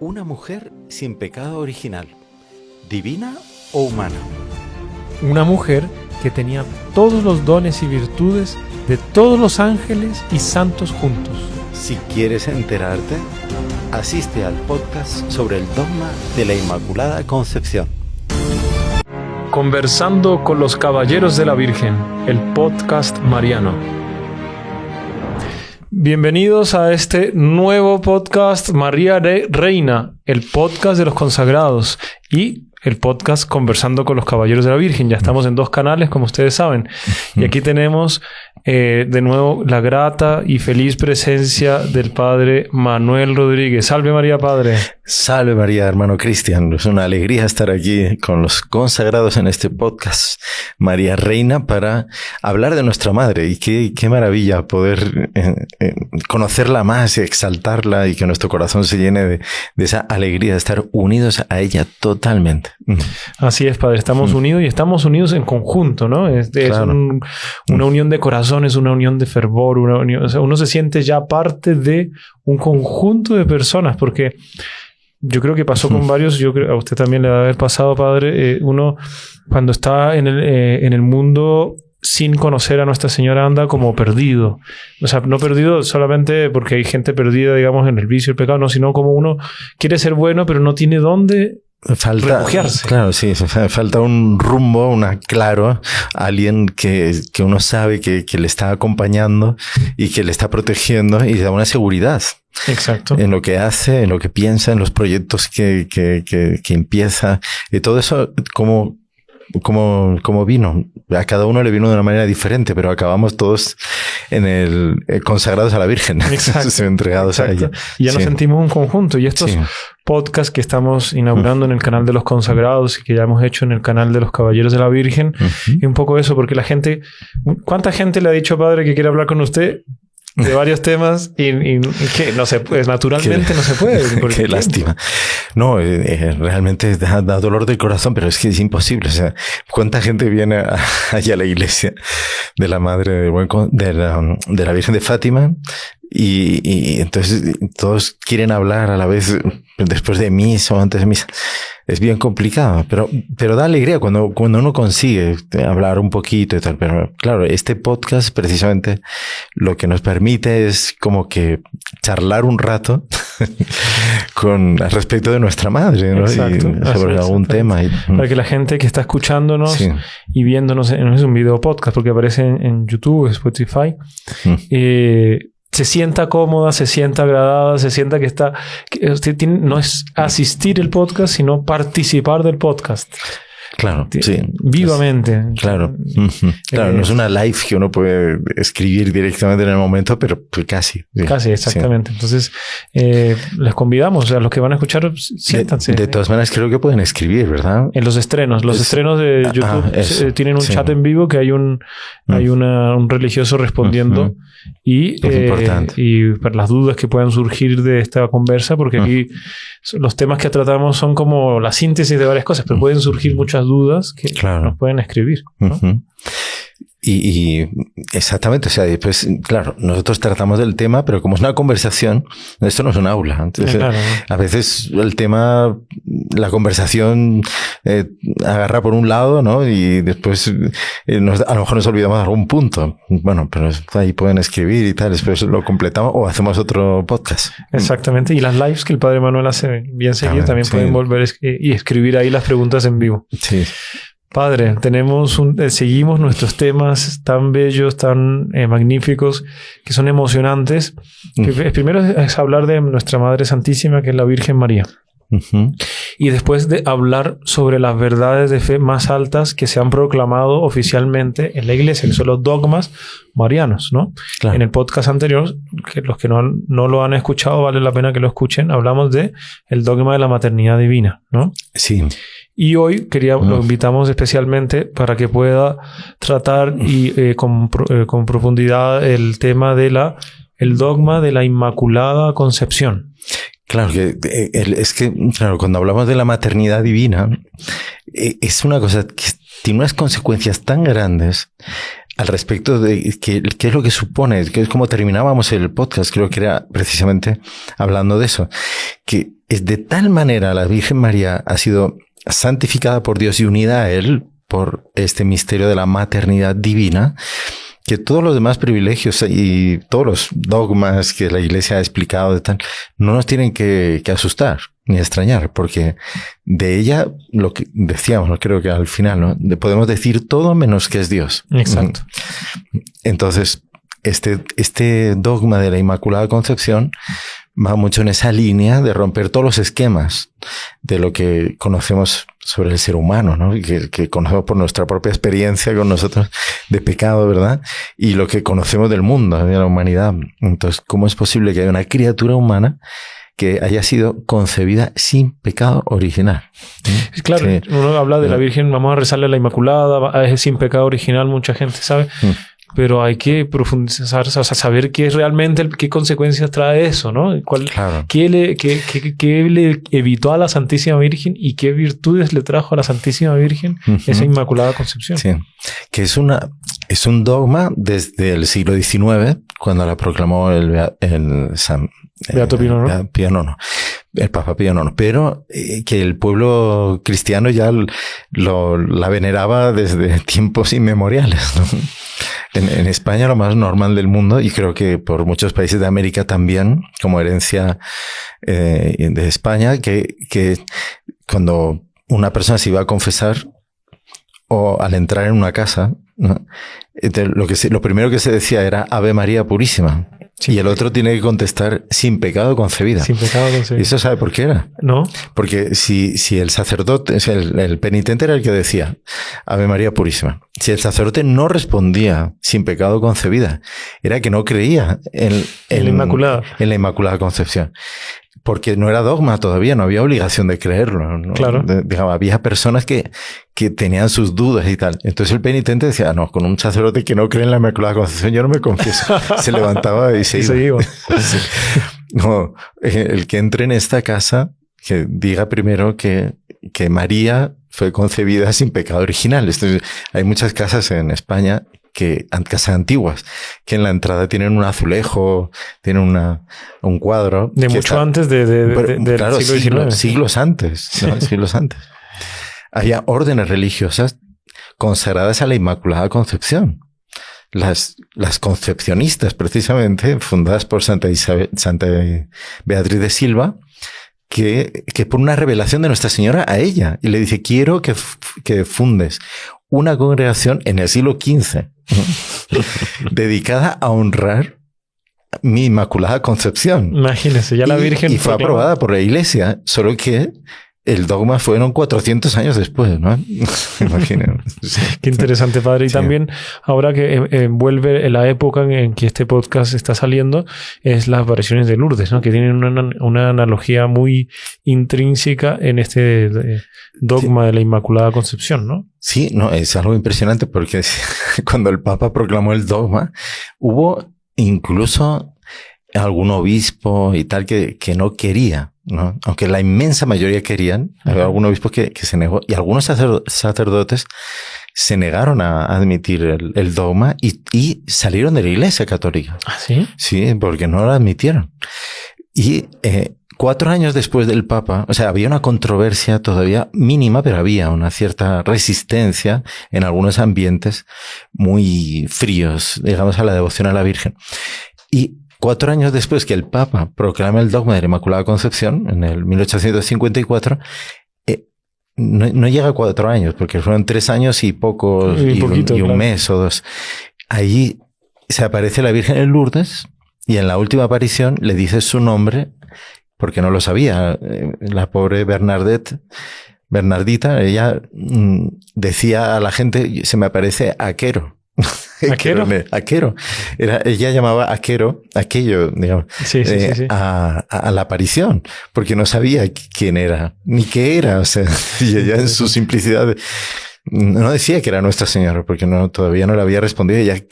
Una mujer sin pecado original, ¿divina o humana? Una mujer que tenía todos los dones y virtudes de todos los ángeles y santos juntos. Si quieres enterarte, asiste al podcast sobre el dogma de la Inmaculada Concepción. Conversando con los Caballeros de la Virgen, el podcast mariano. Bienvenidos a este nuevo podcast María Reina, el podcast de los consagrados y el podcast Conversando con los Caballeros de la Virgen. Ya estamos en 2 canales, como ustedes saben. Y aquí tenemos de nuevo la grata y feliz presencia del Padre Manuel Rodríguez. Salve María, Padre. Salve María, hermano Cristian. Es una alegría estar aquí con los consagrados en este podcast María Reina para hablar de nuestra Madre. Y qué maravilla poder conocerla más y exaltarla y que nuestro corazón se llene de esa alegría de estar unidos a ella totalmente. Así es, Padre. Estamos unidos y estamos unidos en conjunto, ¿no? Claro. Una unión de corazones, una unión de fervor, una unión, o sea, uno se siente ya parte de un conjunto de personas, porque yo creo que pasó con varios, yo creo a usted también le debe haber pasado, Padre, uno cuando está en el mundo sin conocer a Nuestra Señora anda como perdido. O sea, no perdido solamente porque hay gente perdida, digamos, en el vicio y el pecado, no, sino como uno quiere ser bueno, pero no tiene dónde refugiarse. Claro, sí. Falta un rumbo, claro, alguien que uno sabe que le está acompañando y que le está protegiendo y da una seguridad. Exacto. En lo que hace, en lo que piensa, en los proyectos que empieza. Y todo eso como vino. A cada uno le vino de una manera diferente, pero acabamos todos consagrados a la Virgen. Exacto. Entregados a ella. Y ya nos sentimos un conjunto. Y estos podcasts que estamos inaugurando en el canal de los consagrados y que ya hemos hecho en el canal de los Caballeros de la Virgen, y un poco eso, porque la gente... ¿Cuánta gente le ha dicho, Padre, que quiere hablar con usted de varios temas y que no se puede, naturalmente no se puede? Qué lástima. No, realmente da dolor del corazón, pero es que es imposible. O sea, ¿cuánta gente viene allá a la iglesia de la Madre de la Virgen de Fátima? Y entonces todos quieren hablar a la vez después de misa o antes de misa. Es bien complicado, pero da alegría cuando uno consigue hablar un poquito y tal. Pero claro, este podcast precisamente lo que nos permite es como que charlar un rato al respecto de nuestra Madre, ¿no? Exacto, sobre algún tema. Para que la gente que está escuchándonos y viéndonos, no es un video podcast porque aparece en YouTube, Spotify, se sienta cómoda, se sienta agradada, se sienta que está... no es asistir el podcast, sino participar del podcast. Claro, sí. Vivamente. Claro. Claro, no es una live que uno puede escribir directamente en el momento, pero pues casi. Casi, exactamente. Sí. Entonces, les convidamos a los que van a escuchar, siéntanse. De todas maneras, creo que pueden escribir, ¿verdad? En los estrenos. Los estrenos de YouTube tienen un chat en vivo que hay un religioso respondiendo y para las dudas que puedan surgir de esta conversa, porque aquí los temas que tratamos son como la síntesis de varias cosas, pero pueden surgir muchas dudas que nos pueden escribir, ¿no? Y exactamente, o sea, después, claro, nosotros tratamos del tema, pero como es una conversación, esto no es un aula. Entonces, a veces el tema, la conversación agarra por un lado, ¿no? Y después a lo mejor nos olvidamos de algún punto. Bueno, pero ahí pueden escribir y tal, después lo completamos o hacemos otro podcast. Exactamente. Y las lives que el Padre Manuel hace bien seguido también pueden volver y escribir ahí las preguntas en vivo. Sí. Padre, seguimos nuestros temas tan bellos, tan magníficos, que son emocionantes. Primero es hablar de nuestra Madre Santísima, que es la Virgen María. Y después de hablar sobre las verdades de fe más altas que se han proclamado oficialmente en la Iglesia, que son los dogmas marianos, ¿no? Claro. En el podcast anterior, que los que no lo han escuchado, vale la pena que lo escuchen, hablamos de el dogma de la maternidad divina, ¿no? Sí. Y hoy lo invitamos especialmente para que pueda tratar con profundidad el tema de el dogma de la Inmaculada Concepción. Claro, es que cuando hablamos de la maternidad divina, es una cosa que tiene unas consecuencias tan grandes al respecto de qué es lo que supone, que es como terminábamos el podcast, creo que era precisamente hablando de eso, que es de tal manera la Virgen María ha sido santificada por Dios y unida a Él por este misterio de la maternidad divina, que todos los demás privilegios y todos los dogmas que la Iglesia ha explicado de tal, no nos tienen que asustar ni extrañar, porque de ella, lo que decíamos, creo que al final, ¿no? Podemos decir todo menos que es Dios. Exacto. Entonces, este dogma de la Inmaculada Concepción va mucho en esa línea de romper todos los esquemas de lo que conocemos sobre el ser humano, ¿no? Que conocemos por nuestra propia experiencia con nosotros de pecado, ¿verdad? Y lo que conocemos del mundo, de la humanidad. Entonces, ¿cómo es posible que haya una criatura humana que haya sido concebida sin pecado original? Claro, sí. Uno habla de la Virgen, vamos a rezarle a la Inmaculada, es sin pecado original, mucha gente sabe. Pero hay que profundizar, o sea, saber qué es realmente, qué consecuencias trae eso, ¿no? ¿Qué le evitó a la Santísima Virgen y qué virtudes le trajo a la Santísima Virgen esa Inmaculada Concepción? Sí, que es un dogma desde el siglo XIX, cuando la proclamó el Beato Pío IX. El Papa Pío IX, pero que el pueblo cristiano ya la veneraba desde tiempos inmemoriales, ¿no? En España lo más normal del mundo, y creo que por muchos países de América también, como herencia de España, que cuando una persona se iba a confesar o al entrar en una casa, ¿no? Lo primero que se decía era Ave María Purísima. Y el otro tiene que contestar sin pecado concebida. Sin pecado concebida. ¿Y eso sabe por qué era? No. Porque si el sacerdote, el penitente era el que decía Ave María Purísima. Si el sacerdote no respondía sin pecado concebida, era que no creía en la Inmaculada Concepción. Porque no era dogma todavía, no había obligación de creerlo, ¿no? Claro. Digamos, había personas que tenían sus dudas y tal. Entonces el penitente decía, no, con un sacerdote que no cree en la Inmaculada Concepción yo no me confieso. Se levantaba y se iba. Sí. No, el que entre en esta casa, que diga primero que María fue concebida sin pecado original. Hay muchas casas en España casas antiguas, que en la entrada tienen un azulejo, tienen un cuadro. De mucho antes del claro, siglo XIX. Siglos antes, ¿no? Siglos antes. Había órdenes religiosas consagradas a la Inmaculada Concepción. Las concepcionistas, precisamente, fundadas por Santa Beatriz de Silva, que por una revelación de Nuestra Señora a ella, y le dice, quiero que fundes una congregación en el siglo XV dedicada a honrar mi Inmaculada Concepción. Imagínese, ya la Virgen... Y fue aprobada por la Iglesia, solo que el dogma fueron 400 años después, ¿no? Imaginen. Sí. Qué interesante, padre. Y también, ahora que envuelve la época en que este podcast está saliendo, es las apariciones de Lourdes, ¿no? Que tienen una analogía muy intrínseca en este dogma de la Inmaculada Concepción, ¿no? Sí, no, es algo impresionante porque cuando el Papa proclamó el dogma, hubo incluso algún obispo y tal que no quería, ¿no? Aunque la inmensa mayoría querían, había algún obispo que se negó, y algunos sacerdotes se negaron a admitir el dogma y salieron de la Iglesia Católica. ¿Ah, sí? Sí, porque no lo admitieron. Y 4 años después del Papa, o sea, había una controversia todavía mínima, pero había una cierta resistencia en algunos ambientes muy fríos, digamos, a la devoción a la Virgen. Y 4 años después que el Papa proclama el dogma de la Inmaculada Concepción, en el 1854, no llega a 4 años, porque fueron 3 años y pocos, y un mes o 2. Allí se aparece la Virgen en Lourdes, y en la última aparición le dice su nombre, porque no lo sabía. La pobre Bernardita, ella decía a la gente, se me aparece Aquero. ¿Aquero? Ella llamaba Aquero, aquello, digamos, sí. a la aparición, porque no sabía quién era, ni qué era. O sea, y ella en su simplicidad no decía que era Nuestra Señora, porque todavía no le había respondido. Ella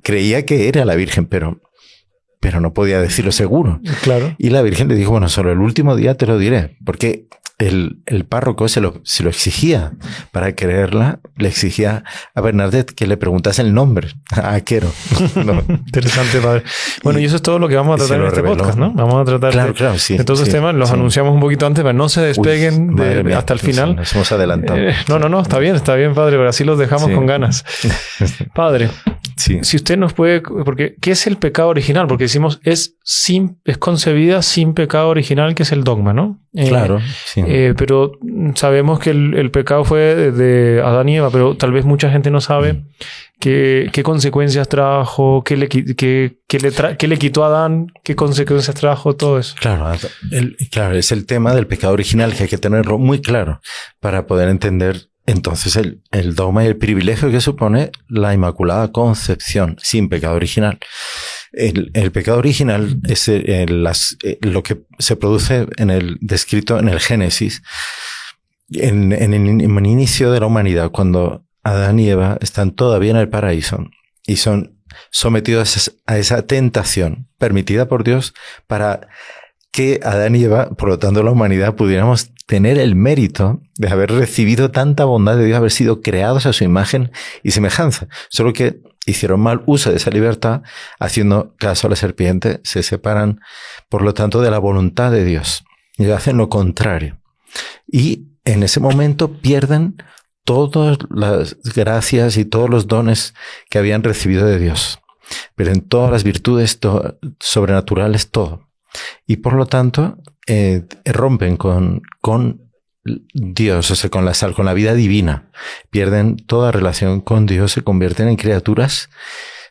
creía que era la Virgen, pero no podía decirlo seguro. Claro. Y la Virgen le dijo, bueno, solo el último día te lo diré, porque el párroco se lo exigía. Para creerla, le exigía a Bernadette que le preguntase el nombre a Quero. No. Interesante, padre. Bueno, y eso es todo lo que vamos a tratar en este podcast, ¿no? Vamos a tratar de todos estos temas. Los anunciamos un poquito antes, pero no se despeguen hasta el final. Nos hemos adelantado. No, está bien, padre, pero así los dejamos con ganas. Padre, si usted nos puede... Porque, ¿qué es el pecado original? Porque decimos, es concebida sin pecado original, que es el dogma, ¿no? Claro, sí. Pero sabemos que el pecado fue de Adán y Eva, pero tal vez mucha gente no sabe qué consecuencias trajo, qué le quitó a Adán, qué consecuencias trajo, todo eso. Claro, es el tema del pecado original que hay que tenerlo muy claro para poder entender entonces el dogma y el privilegio que supone la Inmaculada Concepción sin pecado original. El pecado original es lo que se produce descrito en el Génesis, en el inicio de la humanidad, cuando Adán y Eva están todavía en el paraíso y son sometidos a esa tentación permitida por Dios para que Adán y Eva, por lo tanto la humanidad, pudiéramos tener el mérito de haber recibido tanta bondad de Dios, haber sido creados a su imagen y semejanza. Solo que hicieron mal uso de esa libertad, haciendo caso a la serpiente, se separan, por lo tanto, de la voluntad de Dios. Y hacen lo contrario. Y en ese momento pierden todas las gracias y todos los dones que habían recibido de Dios. Pierden todas las virtudes sobrenaturales, todo. Y por lo tanto, rompen con Dios, o sea, con la vida divina. Pierden toda relación con Dios, se convierten en criaturas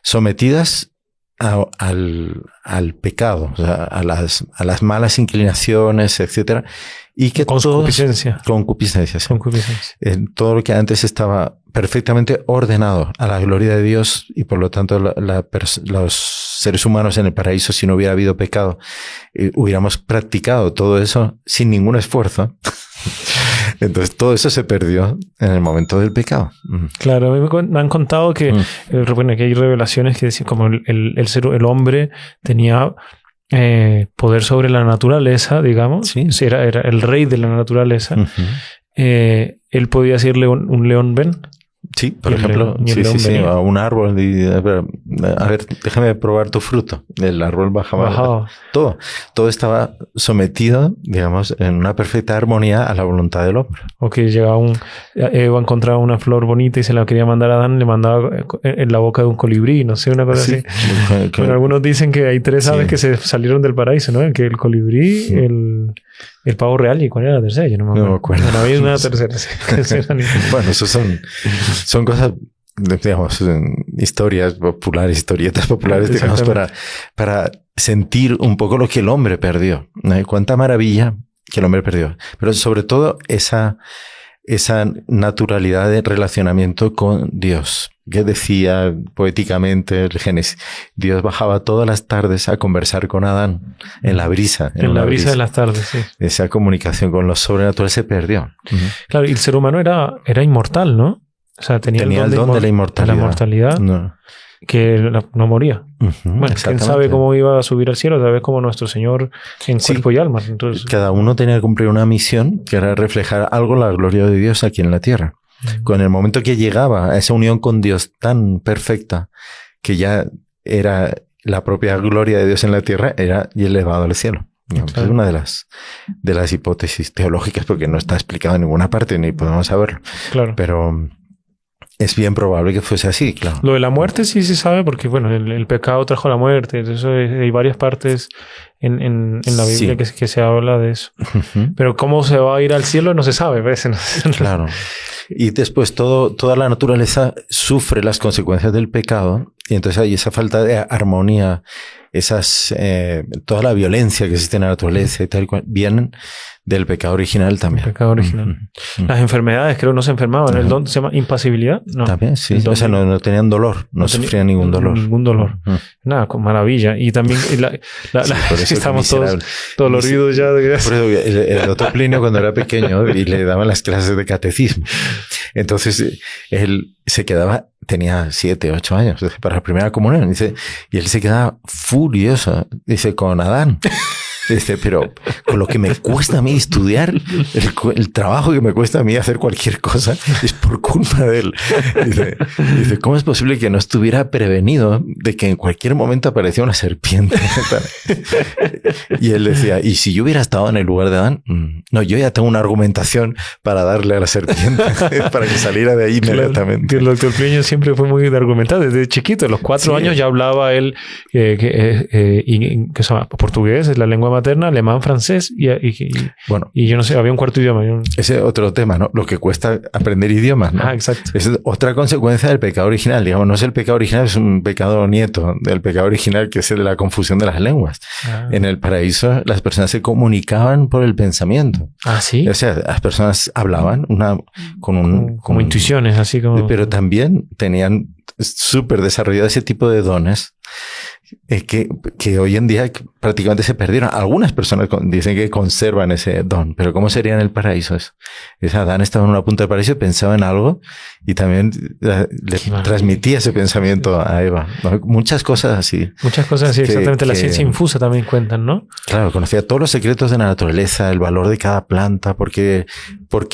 sometidas al pecado, o sea, a las malas inclinaciones, etcétera. Y que concupiscencia. Concupiscencia, sí. Todo lo que antes estaba perfectamente ordenado a la gloria de Dios y por lo tanto los seres humanos en el paraíso, si no hubiera habido pecado, hubiéramos practicado todo eso sin ningún esfuerzo. Entonces todo eso se perdió en el momento del pecado. Claro, me han contado que, bueno, que hay revelaciones que decían como el hombre tenía poder sobre la naturaleza, digamos. Sí. Era el rey de la naturaleza. Él podía decirle un león, ven. Sí, por ejemplo, sí, a un árbol y a ver, déjame probar tu fruto. El árbol bajaba. Todo estaba sometido, digamos, en una perfecta armonía a la voluntad del hombre. O que llegaba Eva encontraba una flor bonita y se la quería mandar a Adán, le mandaba en la boca de un colibrí, no sé, una cosa así. Bueno, algunos dicen que hay 3 aves que se salieron del paraíso, ¿no? Que el colibrí, el pavo real, ¿y cuál era la tercera? Yo no me acuerdo. No había una tercera. Bueno, esos son cosas, digamos, historias populares, historietas populares, digamos, para sentir un poco lo que el hombre perdió. Cuánta maravilla que el hombre perdió. Pero sobre todo esa naturalidad de relacionamiento con Dios. Que decía poéticamente el Génesis, Dios bajaba todas las tardes a conversar con Adán en la brisa. En la brisa de las tardes, sí. Esa comunicación con lo sobrenatural se perdió. Claro, y el ser humano era inmortal, ¿no? O sea, tenía el don de la inmortalidad. No. Que no moría. Bueno, quién sabe cómo iba a subir al cielo, tal vez como nuestro Señor en cuerpo y alma. Entonces, cada uno tenía que cumplir una misión que era reflejar algo la gloria de Dios aquí en la tierra. Con el momento que llegaba a esa unión con Dios tan perfecta, que ya era la propia gloria de Dios en la tierra, era elevado al cielo. Es una de las hipótesis teológicas, porque no está explicado en ninguna parte, ni podemos saberlo. Claro. Pero es bien probable que fuese así, claro. Lo de la muerte sí se sabe, porque bueno, el pecado trajo la muerte. Eso hay varias partes en la Biblia que se habla de eso. Pero cómo se va a ir al cielo no se sabe, ¿ves? Claro. Y después toda la naturaleza sufre las consecuencias del pecado, y entonces hay esa falta de armonía, toda la violencia que existe en la naturaleza y tal cual, vienen del pecado original también. El pecado original. Las enfermedades, creo, no se enfermaban. ¿El don se llama impasibilidad? No. También, sí. O sea, no tenían dolor, no sufrían ningún dolor. Ningún dolor. Nada, con maravilla. Y también estamos todos doloridos ya. Por eso el doctor Plinio, cuando era pequeño y le daban las clases de catecismo, entonces él se quedaba, tenía 7, 8 años para la primera comunión, dice, y él se quedaba furioso, dice, con Adán. Dice, pero con lo que me cuesta a mí estudiar, el trabajo que me cuesta a mí hacer cualquier cosa es por culpa de él. Dice, ¿cómo es posible que no estuviera prevenido de que en cualquier momento aparecía una serpiente? Y él decía, ¿y si yo hubiera estado en el lugar de Adán? No, yo ya tengo una argumentación para darle a la serpiente para que saliera de ahí inmediatamente. Que el doctor Pliño siempre fue muy de argumentar. Desde chiquito, a los 4 años ya hablaba él que se llama portugués, es la lengua materna, alemán, francés y yo no sé, había un cuarto idioma. Ese es otro tema, ¿no? Lo que cuesta aprender idiomas, ¿no? Exacto. Es otra consecuencia del pecado original. Digamos, no es el pecado original, es un pecado nieto del pecado original, que es el de la confusión de las lenguas. En el paraíso, las personas se comunicaban por el pensamiento. ¿Sí? O sea, las personas hablaban como intuiciones, así como... Pero también tenían súper desarrollado ese tipo de dones que hoy en día prácticamente se perdieron. Algunas personas dicen que conservan ese don, pero ¿cómo sería en el paraíso eso? Adán estaba en una punta del paraíso y pensaba en algo y también le transmitía ese pensamiento a Eva. Muchas cosas así. Muchas cosas así, exactamente. La ciencia infusa también cuentan, ¿no? Claro, conocía todos los secretos de la naturaleza, el valor de cada planta, por qué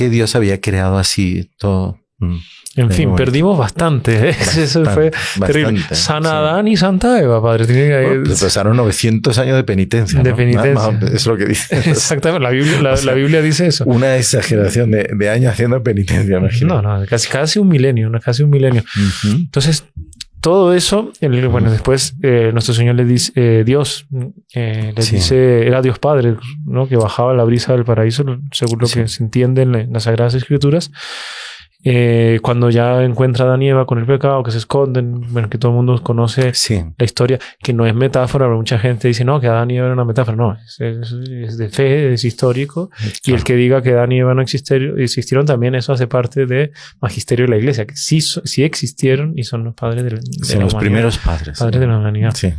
Dios había creado así todo. En fin, perdimos bastante. Eso fue terrible. San Adán y Santa Eva, padre. Pues pasaron 900 años de penitencia. De penitencia. Es lo que dice. Exactamente. La Biblia dice eso. Una exageración de años haciendo penitencia, imagino. No, casi un milenio. Casi un milenio. Entonces, todo eso, después nuestro Señor le dice, Dios les dice, era Dios Padre, ¿no? Que bajaba la brisa del paraíso, según lo que se entiende en las Sagradas Escrituras. Cuando ya encuentra a Adán y Eva con el pecado, que se esconden, que todo el mundo conoce la historia, que no es metáfora, pero mucha gente dice, no, que Adán y Eva era una metáfora. No, es de fe, es histórico. Claro. Y el que diga que Adán y Eva no existieron, también eso hace parte del magisterio de la Iglesia, que sí existieron y son los padres de la humanidad. Los primeros padres. Padres de la humanidad. Sí.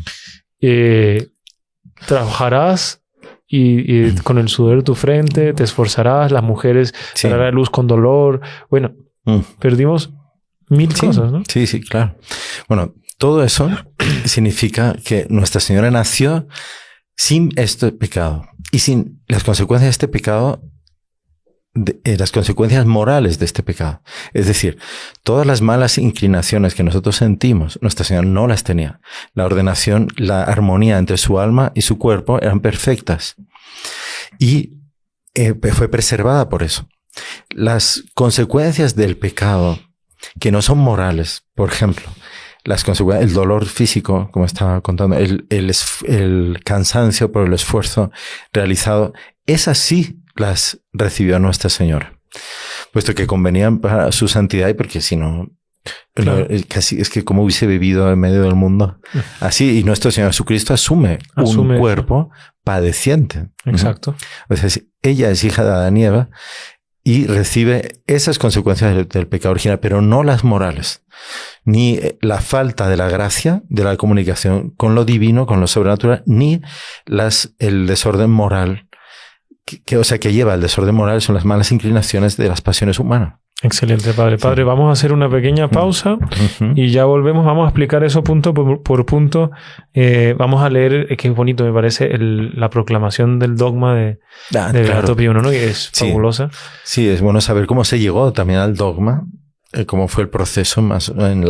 Trabajarás y con el sudor de tu frente, te esforzarás, las mujeres darán a luz con dolor. Bueno, perdimos mil cosas, ¿no? Sí, claro. Bueno, todo eso significa que Nuestra Señora nació sin este pecado y sin las consecuencias de este pecado, las consecuencias morales de este pecado. Es decir, todas las malas inclinaciones que nosotros sentimos, Nuestra Señora no las tenía. La ordenación, la armonía entre su alma y su cuerpo eran perfectas y fue preservada por eso. Las consecuencias del pecado que no son morales, por ejemplo, las consecuencias, el dolor físico, como estaba contando, el cansancio por el esfuerzo realizado, esas sí las recibió Nuestra Señora, puesto que convenían para su santidad y porque si no, claro, casi es que como hubiese vivido en medio del mundo. Así, y nuestro Señor Jesucristo asume un cuerpo padeciente. Exacto. O sea, ella es hija de Adán y Eva y recibe esas consecuencias del pecado original, pero no las morales, ni la falta de la gracia, de la comunicación con lo divino, con lo sobrenatural, ni el desorden moral, que lleva el desorden moral son las malas inclinaciones de las pasiones humanas. Excelente, padre. Padre, vamos a hacer una pequeña pausa y ya volvemos. Vamos a explicar eso punto por punto. Vamos a leer, qué bonito me parece, la proclamación del dogma de Beato Pío IX, ¿no? Que es fabulosa. Sí, es bueno saber cómo se llegó también al dogma, cómo fue el proceso más en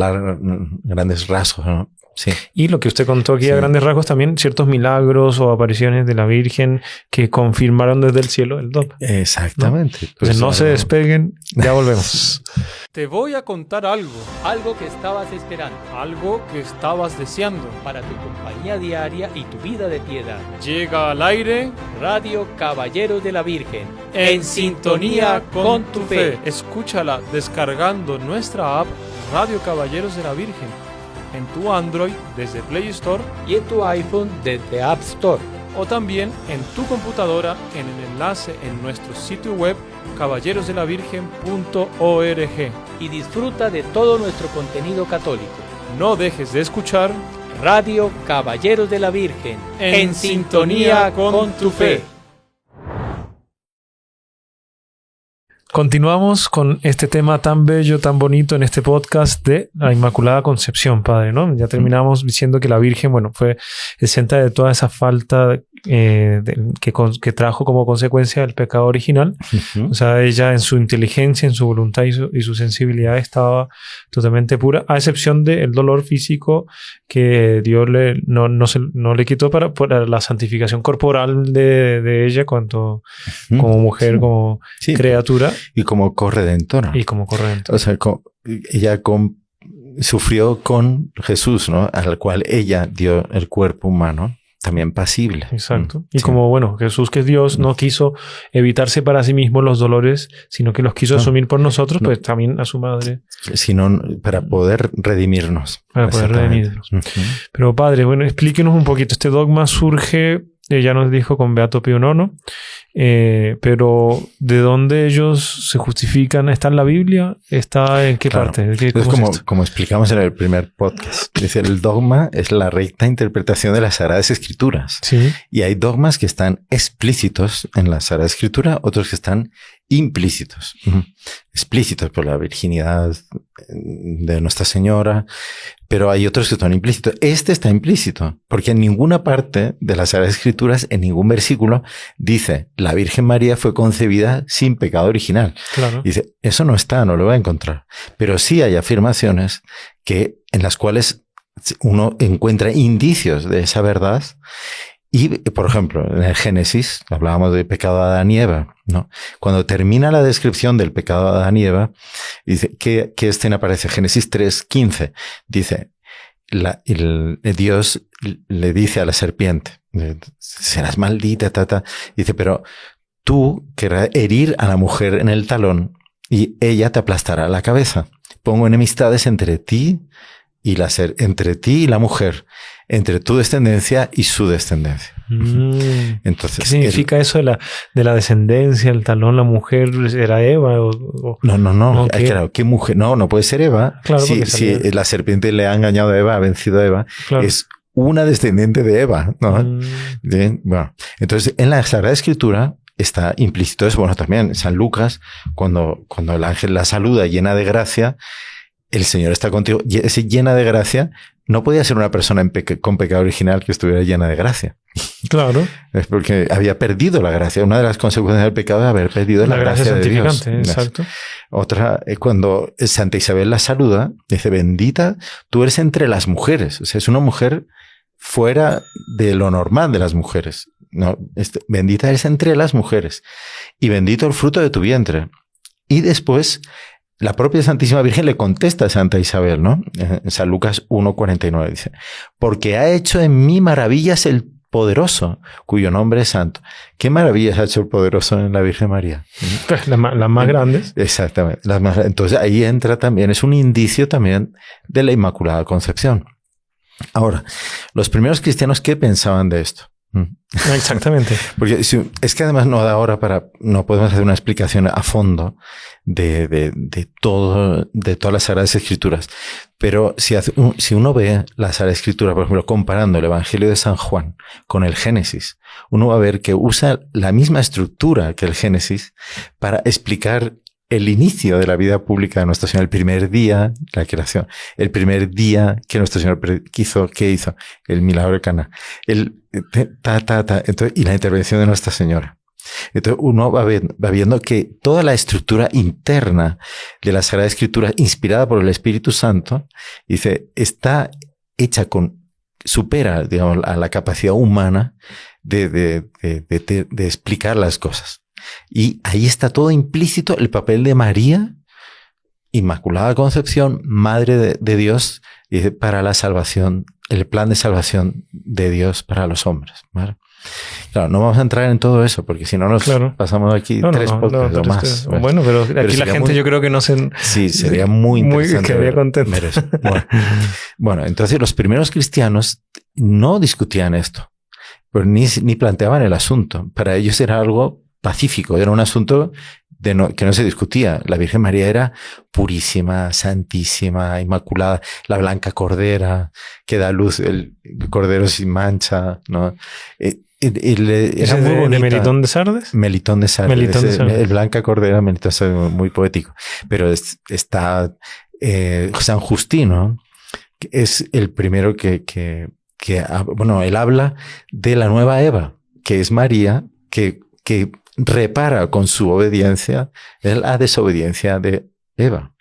grandes rasgos, ¿no? Sí. Y lo que usted contó aquí a grandes rasgos también, ciertos milagros o apariciones de la Virgen que confirmaron desde el cielo el dogma. Exactamente. ¿No? Pues no se despeguen, ya volvemos. Te voy a contar algo que estabas esperando, algo que estabas deseando para tu compañía diaria y tu vida de piedad. Llega al aire Radio Caballeros de la Virgen, en sintonía con tu fe. Escúchala descargando nuestra app Radio Caballeros de la Virgen en tu Android desde Play Store y en tu iPhone desde App Store, o también en tu computadora en el enlace en nuestro sitio web caballerosdelavirgen.org, y disfruta de todo nuestro contenido católico. No dejes de escuchar Radio Caballeros de la Virgen, en sintonía con tu fe. Continuamos con este tema tan bello, tan bonito en este podcast de la Inmaculada Concepción, padre, ¿no? Ya terminamos diciendo que la Virgen, fue exenta de toda esa falta que trajo como consecuencia el pecado original. O sea, ella en su inteligencia, en su voluntad y su sensibilidad estaba totalmente pura, a excepción del dolor físico que Dios no le quitó para la santificación corporal de ella como mujer, como criatura. Y como corredentora. O sea, ella sufrió con Jesús, ¿no? Al cual ella dio el cuerpo humano también pasible. Exacto. Y como, Jesús, que es Dios, no quiso evitarse para sí mismo los dolores, sino que los quiso asumir por nosotros, pues también a su madre. Sino para poder redimirnos. Para poder redimirnos. Pero, Padre, explíquenos un poquito. Este dogma surge, ya nos dijo, con Beato Pío IX, pero ¿de dónde ellos se justifican? ¿Está en la Biblia? ¿Está en qué parte? Como explicamos en el primer podcast, dice, el dogma es la recta interpretación de las Sagradas Escrituras. Sí. Y hay dogmas que están explícitos en la Sagrada Escritura, otros que están implícitos. Explícitos por la virginidad de Nuestra Señora, pero hay otros que están implícitos. Este está implícito, porque en ninguna parte de las Sagradas Escrituras, en ningún versículo, dice, la Virgen María fue concebida sin pecado original. Claro. Dice, eso no está, no lo va a encontrar. Pero sí hay afirmaciones en las cuales uno encuentra indicios de esa verdad. Y, por ejemplo, en el Génesis, hablábamos del pecado de Adán y Eva, ¿no? Cuando termina la descripción del pecado de Adán y Eva, dice, ¿qué escena aparece? Génesis 3:15. Dice, Dios le dice a la serpiente, serás maldita, Dice, pero tú querrás herir a la mujer en el talón y ella te aplastará la cabeza. Pongo enemistades entre ti y la mujer, entre tu descendencia y su descendencia. Entonces, ¿qué significa eso de la descendencia, el talón, la mujer? ¿Era Eva? No. Claro, ¿qué mujer? No puede ser Eva. Claro, si la serpiente le ha engañado a Eva, ha vencido a Eva, claro. Es una descendiente de Eva, ¿no? Bien, entonces, en la Sagrada Escritura está implícito eso. También San Lucas, cuando el ángel la saluda llena de gracia, el Señor está contigo. Ese llena de gracia no podía ser una persona con pecado original que estuviera llena de gracia. Claro. Es porque había perdido la gracia. Una de las consecuencias del pecado es haber perdido la gracia de Dios. Exacto. Otra, cuando Santa Isabel la saluda, dice, bendita tú eres entre las mujeres. O sea, es una mujer fuera de lo normal de las mujeres. No, bendita eres entre las mujeres y bendito el fruto de tu vientre. Y después la propia Santísima Virgen le contesta a Santa Isabel, ¿no? En San Lucas 1:49 dice, porque ha hecho en mí maravillas el poderoso, cuyo nombre es santo. ¿Qué maravillas ha hecho el poderoso en la Virgen María? Las más grandes. Exactamente. Entonces ahí entra también, es un indicio también de la Inmaculada Concepción. Ahora, los primeros cristianos, ¿qué pensaban de esto? Exactamente. Porque es que además no podemos hacer una explicación a fondo de todas las Sagradas Escrituras. Pero si uno ve la Sagrada Escritura, por ejemplo, comparando el Evangelio de San Juan con el Génesis, uno va a ver que usa la misma estructura que el Génesis para explicar el inicio de la vida pública de Nuestro Señor, el primer día, la creación, el primer día que Nuestro Señor ¿qué hizo? El milagro de Caná. Entonces, y la intervención de Nuestra Señora. Entonces uno va viendo que toda la estructura interna de la Sagrada Escritura, inspirada por el Espíritu Santo, dice, está hecha supera, digamos, a la capacidad humana de explicar las cosas. Y ahí está todo implícito, el papel de María, Inmaculada Concepción, Madre de Dios, para la salvación, el plan de salvación de Dios para los hombres, ¿vale? Claro, no vamos a entrar en todo eso, porque si no nos pasamos aquí tres podcasts o más. Bueno, pero aquí la gente yo creo que no se... Sí, sería muy interesante. Quedaría contento. Bueno, entonces los primeros cristianos no discutían esto, pero ni planteaban el asunto. Para ellos era algo pacífico, era un asunto que no se discutía. La Virgen María era purísima, santísima, inmaculada, la blanca cordera que da luz, el cordero sin mancha, ¿no? Era muy bonita. ¿De Melitón de Sardes? Melitón de Sardes. El blanca cordera, Melitón de Sardes, muy poético. Pero está San Justino, que es el primero él habla de la nueva Eva, que es María, que repara con su obediencia la desobediencia de Eva.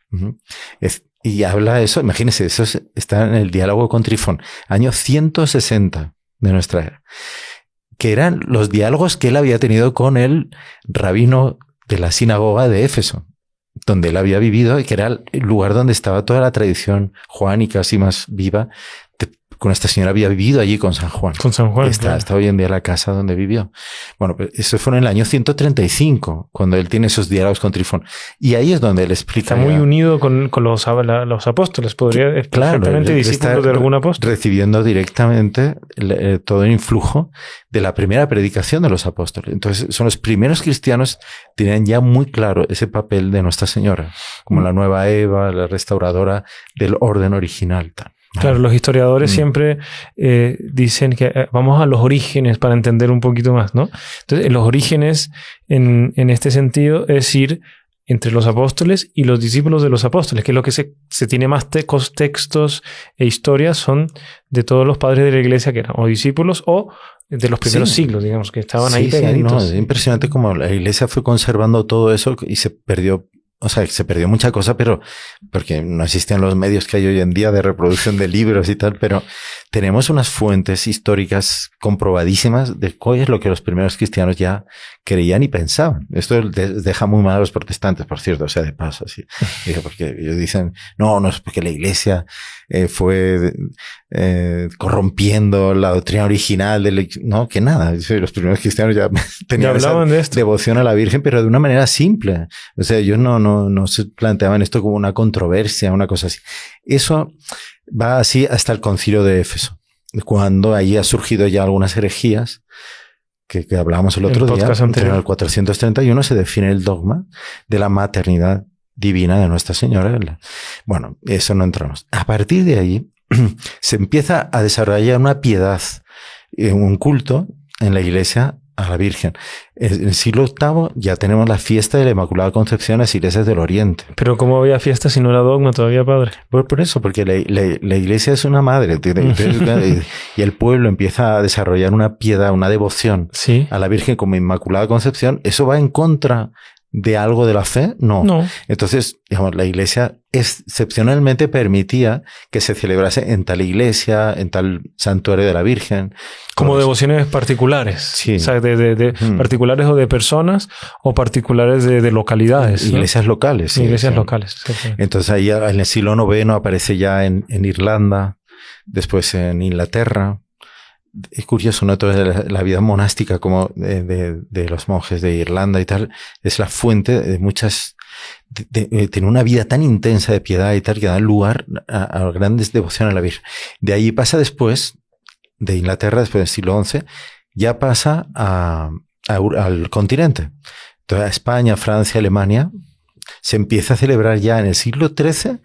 Y habla eso, imagínense, eso está en el diálogo con Trifón, año 160 de nuestra era, que eran los diálogos que él había tenido con el rabino de la sinagoga de Éfeso, donde él había vivido y que era el lugar donde estaba toda la tradición joánica así más viva. Con esta señora había vivido allí con San Juan. Con San Juan. Está hoy en día la casa donde vivió. Bueno, pues eso fue en el año 135, cuando él tiene esos diálogos con Trifón. Y ahí es donde él explica. Está muy unido con los apóstoles. Podría perfectamente discípulos de algún apóstol. Recibiendo directamente todo el influjo de la primera predicación de los apóstoles. Entonces, son los primeros cristianos que tienen ya muy claro ese papel de Nuestra Señora, como la nueva Eva, la restauradora del orden original. Tal. Claro, los historiadores siempre dicen que vamos a los orígenes para entender un poquito más, ¿no? Entonces, los orígenes en este sentido es ir entre los apóstoles y los discípulos de los apóstoles, que es lo que se tiene más textos e historias son de todos los padres de la iglesia que eran o discípulos o de los primeros siglos, digamos, que estaban ahí pegaditos. Es impresionante cómo la iglesia fue conservando todo eso y se perdió. O sea, se perdió mucha cosa, pero porque no existían los medios que hay hoy en día de reproducción de libros y tal, pero tenemos unas fuentes históricas comprobadísimas de qué es lo que los primeros cristianos ya creían y pensaban. Esto deja muy mal a los protestantes, por cierto, o sea, de paso, así. Porque ellos dicen, no es porque la iglesia fue corrompiendo la doctrina original. No, que nada. Los primeros cristianos ya tenían esa devoción a la Virgen, pero de una manera simple. O sea, ellos no se planteaban esto como una controversia, una cosa así. Eso va así hasta el Concilio de Éfeso, cuando ahí ha surgido ya algunas herejías que hablábamos el otro día. En el 431 se define el dogma de la maternidad divina de Nuestra Señora. Bueno, eso no entramos. A partir de ahí se empieza a desarrollar una piedad, un culto en la Iglesia a la Virgen. En el siglo VIII ya tenemos la fiesta de la Inmaculada Concepción en las iglesias del Oriente. Pero ¿cómo había fiesta si no era dogma todavía, padre? Por eso, porque la iglesia es una madre y el pueblo empieza a desarrollar una piedad, una devoción a la Virgen como Inmaculada Concepción. ¿Eso va en contra de algo de la fe? No. Entonces, digamos, la iglesia excepcionalmente permitía que se celebrase en tal iglesia, en tal santuario de la Virgen. Como devociones particulares. Sí. O sea, de particulares o de personas o particulares de localidades. Iglesias locales. Sí, iglesias locales. Entonces, ahí en el siglo IX aparece ya en Irlanda, después en Inglaterra. Es curioso, ¿no? Toda la vida monástica como de los monjes de Irlanda y tal, es la fuente de muchas... tiene una vida tan intensa de piedad y tal que da lugar a grandes devociones a la Virgen. De ahí pasa después, de Inglaterra, después del siglo XI, ya pasa al continente. Entonces, a España, Francia, Alemania, se empieza a celebrar ya en el siglo XIII,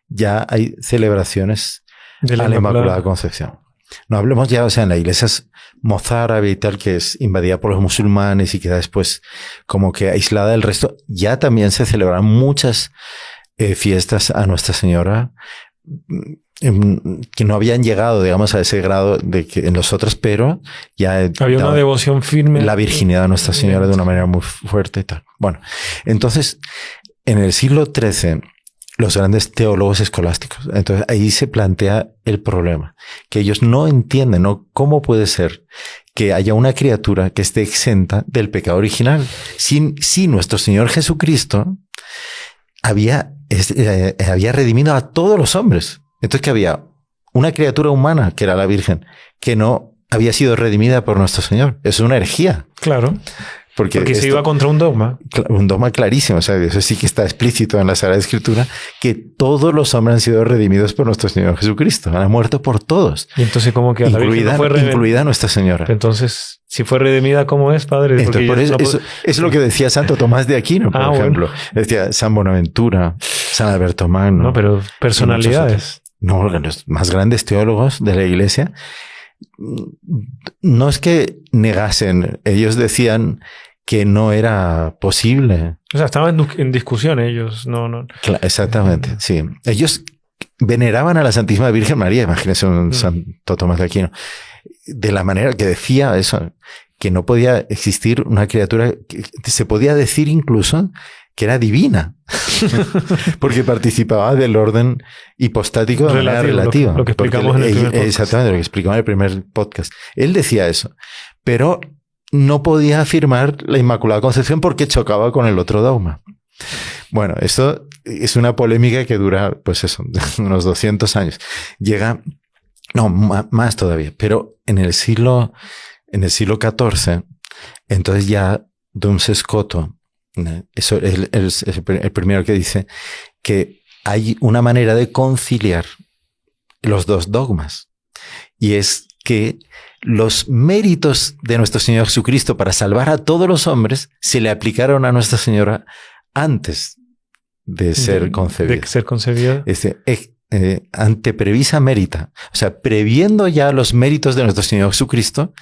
ya hay celebraciones de la Inmaculada Concepción. No hablemos ya, o sea, en la iglesia mozárabe y tal, que es invadida por los musulmanes y queda después como que aislada del resto, ya también se celebran muchas fiestas a Nuestra Señora que no habían llegado, digamos, a ese grado de que en los otros, pero ya había una devoción firme. La virginidad de Nuestra Señora de una manera muy fuerte y tal. Bueno, entonces, en el siglo XIII, los grandes teólogos escolásticos, entonces ahí se plantea el problema, que ellos no entienden, ¿no? ¿Cómo puede ser que haya una criatura que esté exenta del pecado original? Si nuestro Señor Jesucristo había redimido a todos los hombres. Entonces, que había una criatura humana, que era la Virgen, que no había sido redimida por nuestro Señor. Eso es una herejía. Claro. Porque se iba contra un dogma. Un dogma clarísimo. O sea, eso sí que está explícito en la Sagrada Escritura, que todos los hombres han sido redimidos por nuestro Señor Jesucristo. Han muerto por todos. Y entonces, ¿cómo que incluida Nuestra Señora? Entonces, si fue redimida, ¿cómo es, padre? Entonces, por eso es lo que decía Santo Tomás de Aquino, por ejemplo. Bueno. Decía San Bonaventura, San Alberto Magno. No, pero personalidades. No, los más grandes teólogos de la Iglesia no es que negasen, ellos decían que no era posible. O sea, estaban en discusión ellos, no. Claro, exactamente, sí. Ellos veneraban a la Santísima Virgen María, imagínense un Santo Tomás de Aquino, de la manera que decía eso, que no podía existir una criatura que se podía decir incluso que era divina, porque participaba del orden hipostático de manera relativa. Lo que explicamos en el primer podcast. Exactamente, lo que explicamos en el primer podcast. Él decía eso, pero no podía afirmar la Inmaculada Concepción porque chocaba con el otro dogma. Bueno, esto es una polémica que dura, pues eso, unos 200 años. Llega, no, más todavía, pero en el siglo XIV, entonces ya Duns Scoto, eso es el primero que dice que hay una manera de conciliar los dos dogmas, y es que los méritos de nuestro Señor Jesucristo para salvar a todos los hombres se le aplicaron a Nuestra Señora antes de ser concebida. De ser concebida. Ante previsa merita. O sea, previendo ya los méritos de nuestro Señor Jesucristo,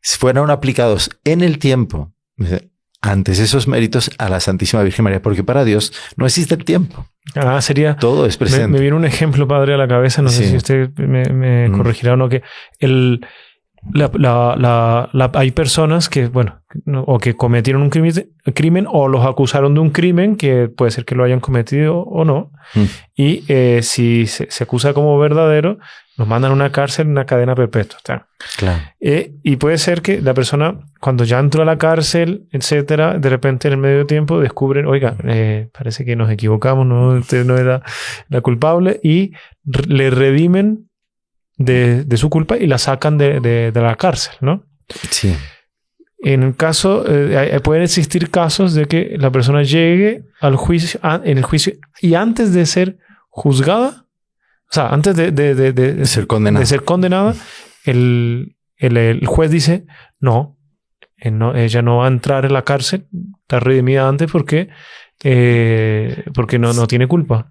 fueron aplicados en el tiempo, antes esos méritos, a la Santísima Virgen María, porque para Dios no existe el tiempo. Sería... Todo es presente. Me viene un ejemplo, padre, a la cabeza, no sé si usted me corregirá o no, que hay personas que, bueno, o que cometieron un crimen o los acusaron de un crimen que puede ser que lo hayan cometido o no. Y si se acusa como verdadero, nos mandan a una cárcel, una cadena perpetua. Claro. Y puede ser que la persona, cuando ya entró a la cárcel, etcétera, de repente en el medio tiempo descubren, oiga, parece que nos equivocamos, no, usted no era la culpable, y le redimen de su culpa y la sacan de la cárcel, ¿no? Sí. En el caso, pueden existir casos de que la persona llegue al juicio, en el juicio, y antes de ser juzgada, o sea, antes de ser condenada, el juez dice, no, ella no va a entrar en la cárcel, está redimida antes porque no tiene culpa.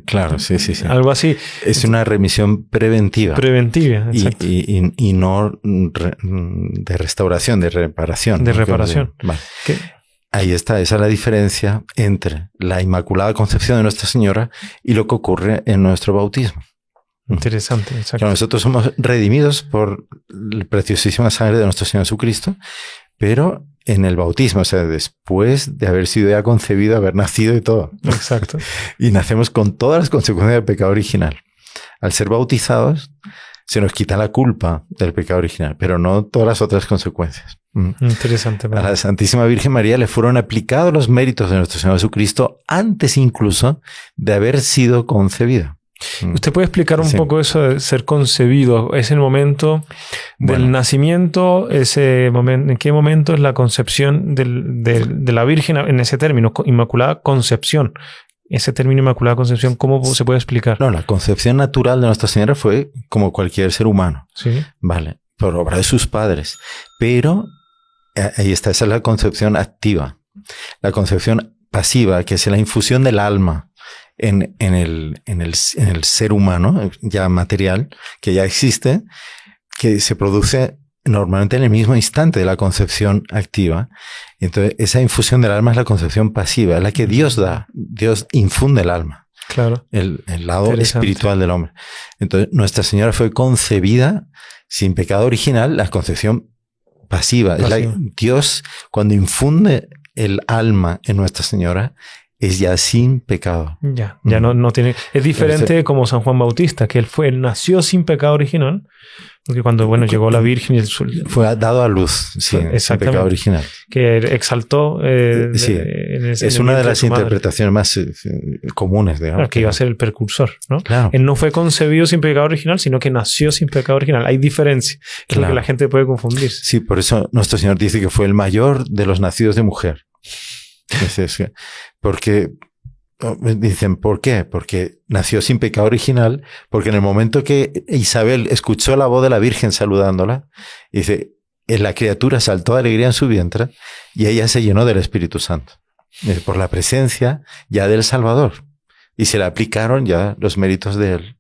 Claro, sí. Algo así. Es una remisión preventiva. Exacto. Y no de restauración, de reparación. De reparación. Vale. Ahí está, esa es la diferencia entre la Inmaculada Concepción de Nuestra Señora y lo que ocurre en nuestro bautismo. Interesante, exacto. Claro, nosotros somos redimidos por la preciosísima sangre de nuestro Señor Jesucristo, pero en el bautismo, o sea, después de haber sido ya concebido, haber nacido y todo. Exacto. Y nacemos con todas las consecuencias del pecado original. Al ser bautizados, se nos quita la culpa del pecado original, pero no todas las otras consecuencias. Interesante. A la Santísima Virgen María le fueron aplicados los méritos de nuestro Señor Jesucristo antes incluso de haber sido concebida. ¿Usted puede explicar un poco eso de ser concebido? ¿Es el momento del nacimiento? ¿En qué momento es la concepción de la Virgen en ese término? Inmaculada Concepción. Ese término Inmaculada Concepción, ¿cómo se puede explicar? No, la concepción natural de Nuestra Señora fue como cualquier ser humano. Sí. Vale, por obra de sus padres. Pero ahí está, esa es la concepción activa. La concepción pasiva, que es la infusión del alma en el ser humano, ya material, que ya existe, que se produce normalmente en el mismo instante de la concepción activa. Entonces, esa infusión del alma es la concepción pasiva, es la que Dios da. Dios infunde el alma. Claro. El lado espiritual del hombre. Entonces, Nuestra Señora fue concebida sin pecado original, la concepción pasiva. Es Dios, cuando infunde el alma en Nuestra Señora, es ya sin pecado. Ya no tiene... Es diferente como San Juan Bautista, que él nació sin pecado original, porque cuando llegó la Virgen... Fue dado a luz, sí, sin pecado original. Que exaltó... es una de las interpretaciones más comunes, digamos. Que iba a ser el precursor, ¿no? Claro. Él no fue concebido sin pecado original, sino que nació sin pecado original. Hay diferencia. Es lo que la gente puede confundirse. Sí, por eso nuestro Señor dice que fue el mayor de los nacidos de mujer. Porque dicen, ¿por qué? Porque nació sin pecado original, porque en el momento que Isabel escuchó la voz de la Virgen saludándola, dice, la criatura saltó de alegría en su vientre y ella se llenó del Espíritu Santo, por la presencia ya del Salvador. Y se le aplicaron ya los méritos del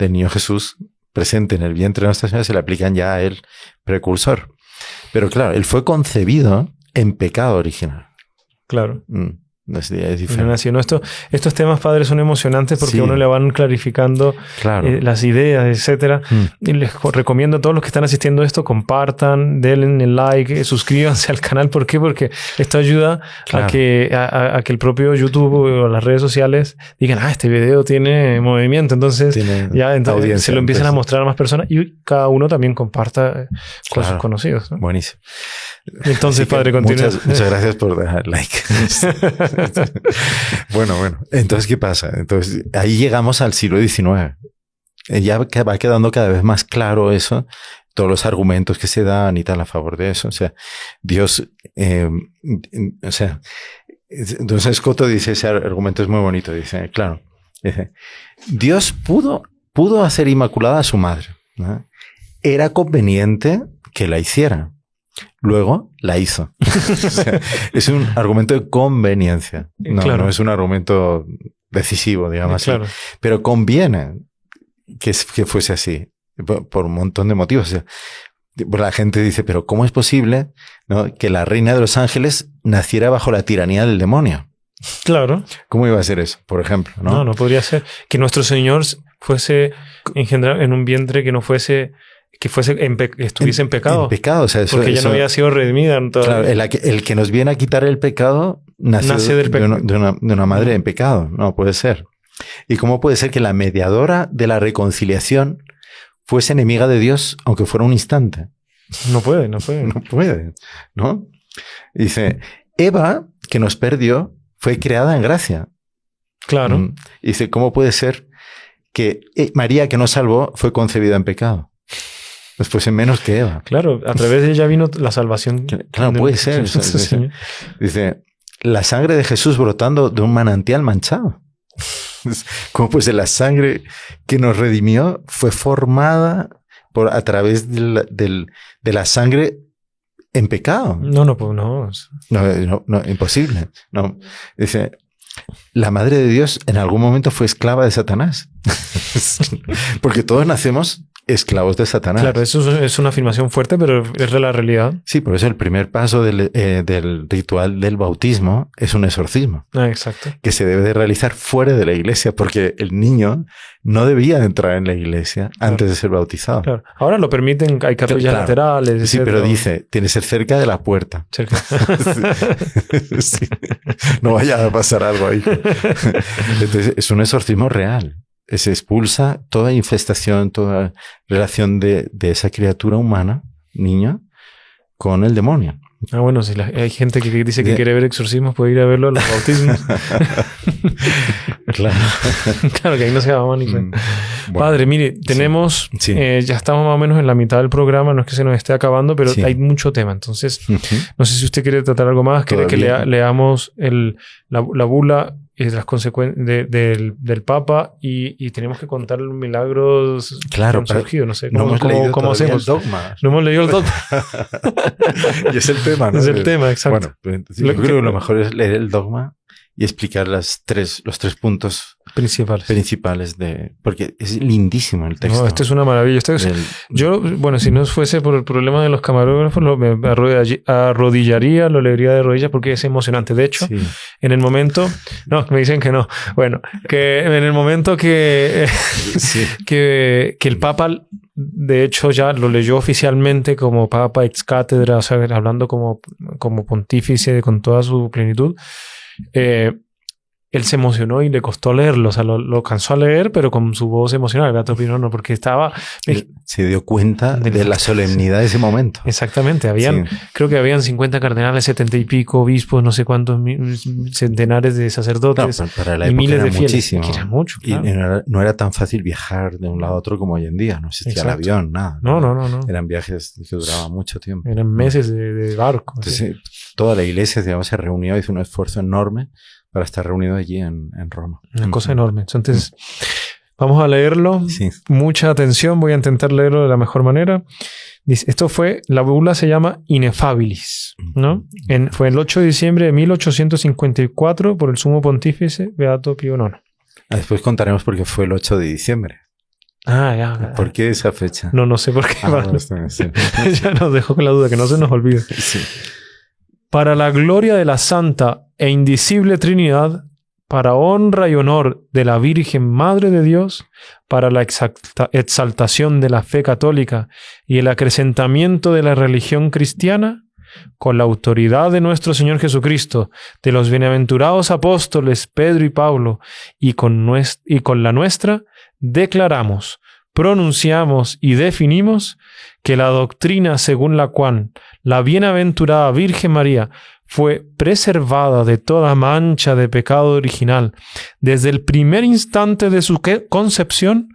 niño Jesús presente en el vientre de Nuestra Señora, se le aplican ya a él, precursor. Pero claro, él fue concebido en pecado original. Claro. Es diferente. No nació. No, estos temas, padres, son emocionantes porque Sí. a uno le van clarificando las ideas, etcétera. Y les recomiendo a todos los que están asistiendo a esto, compartan, denle el like, suscríbanse al canal. ¿Por qué? Porque esto ayuda a que el propio YouTube o las redes sociales digan, este video tiene movimiento. Entonces, entonces se lo empiezan a mostrar a más personas y cada uno también comparta con sus conocidos, ¿no? Buenísimo. Entonces, padre, continúa. Muchas gracias por dejar like. Bueno. Entonces, ¿qué pasa? Entonces, ahí llegamos al siglo XIX. Ya va quedando cada vez más claro eso, todos los argumentos que se dan y tal a favor de eso. O sea, Dios, entonces Scotto dice, ese argumento es muy bonito. Dice, Dios pudo hacer inmaculada a su madre, ¿no? Era conveniente que la hiciera. Luego la hizo. O sea, es un argumento de conveniencia. No es un argumento decisivo, digamos así. Pero conviene que fuese así por un montón de motivos. O sea, la gente dice, pero ¿cómo es posible, ¿no?, que la reina de los ángeles naciera bajo la tiranía del demonio? Claro. ¿Cómo iba a ser eso, por ejemplo? No podría ser. Que nuestro Señor fuese engendrado en un vientre que no fuese... estuviese en pecado. En pecado, o sea, porque ya no había sido redimida. Claro, el que nos viene a quitar el pecado nace de una madre en pecado. No puede ser. ¿Y cómo puede ser que la mediadora de la reconciliación fuese enemiga de Dios, aunque fuera un instante? No puede. No puede, ¿no? Dice, Eva, que nos perdió, fue creada en gracia. Claro. Dice, ¿cómo puede ser que María, que nos salvó, fue concebida en pecado? Después en menos que Eva. Claro, a través de ella vino la salvación. Claro, puede ser. Dice, la sangre de Jesús brotando de un manantial manchado. ¿Cómo puede ser? La sangre que nos redimió fue formada a través de la sangre en pecado. No, imposible. No. Dice, la madre de Dios en algún momento fue esclava de Satanás. Porque todos nacemos esclavos de Satanás. Claro, eso es una afirmación fuerte, pero es la realidad. Sí, por eso el primer paso del ritual del bautismo es un exorcismo. Exacto. Que se debe de realizar fuera de la iglesia, porque el niño no debía entrar en la iglesia antes de ser bautizado. Claro. Ahora lo permiten, hay capillas laterales. Sí, pero dice, tiene que ser cerca de la puerta. Cerca. Sí. No vaya a pasar algo ahí. Entonces, es un exorcismo real. Se expulsa toda infestación, toda relación de esa criatura humana, niño, con el demonio. Bueno, si hay gente que dice que quiere ver exorcismos, puede ir a verlo a los bautismos. Claro que ahí no se va ni cuenta. Padre, mire, tenemos... Sí. Ya estamos más o menos en la mitad del programa. No es que se nos esté acabando, pero hay mucho tema. Entonces, no sé si usted quiere tratar algo más. ¿Quiere que leamos la bula las consecuencias del Papa y tenemos que contar los milagros que han surgido? No sé cómo hacemos. El dogma. No hemos leído el dogma. Y es el tema, ¿no? Es el tema, exacto. Bueno, yo creo que lo mejor es leer el dogma y explicar los tres puntos principales porque es lindísimo el texto. No, esto es una maravilla. Yo, si no fuese por el problema de los camarógrafos, me arrodillaría, lo leería de rodillas porque es emocionante. De hecho, en el momento... No, me dicen que no. Bueno, que en el momento que el Papa, de hecho, ya lo leyó oficialmente como Papa ex cátedra, o sea, hablando como pontífice con toda su plenitud, él se emocionó y le costó leerlo. O sea, lo cansó a leer, pero con su voz emocional. Beato Pío IX, porque estaba... Se dio cuenta de la solemnidad de ese momento. Exactamente. Creo que habían 50 cardenales, 70 y pico obispos, no sé cuántos centenares de sacerdotes. No, para la época miles de fieles. Muchísimo. Era mucho. Claro. Y no era tan fácil viajar de un lado a otro como hoy en día. No existía el avión, nada. No. Eran viajes que duraban mucho tiempo. Eran meses de barco. Entonces, toda la iglesia, digamos, se reunió, hizo un esfuerzo enorme para estar reunido allí en Roma. Una cosa enorme. Entonces, vamos a leerlo. Sí. Mucha atención. Voy a intentar leerlo de la mejor manera. Dice, la bula se llama Ineffabilis, ¿no? Fue el 8 de diciembre de 1854 por el sumo pontífice Beato Pío IX. Después contaremos por qué fue el 8 de diciembre. Ya. ¿Por qué esa fecha? No sé por qué. Ya nos dejó con la duda, que no se nos olvide. Sí. para la gloria de la Santa e Indicible Trinidad, para honra y honor de la Virgen Madre de Dios, para la exaltación de la fe católica y el acrecentamiento de la religión cristiana, con la autoridad de nuestro Señor Jesucristo, de los bienaventurados apóstoles Pedro y Pablo, y con la nuestra, declaramos, pronunciamos y definimos que la doctrina según la cual la bienaventurada Virgen María fue preservada de toda mancha de pecado original desde el primer instante de su concepción,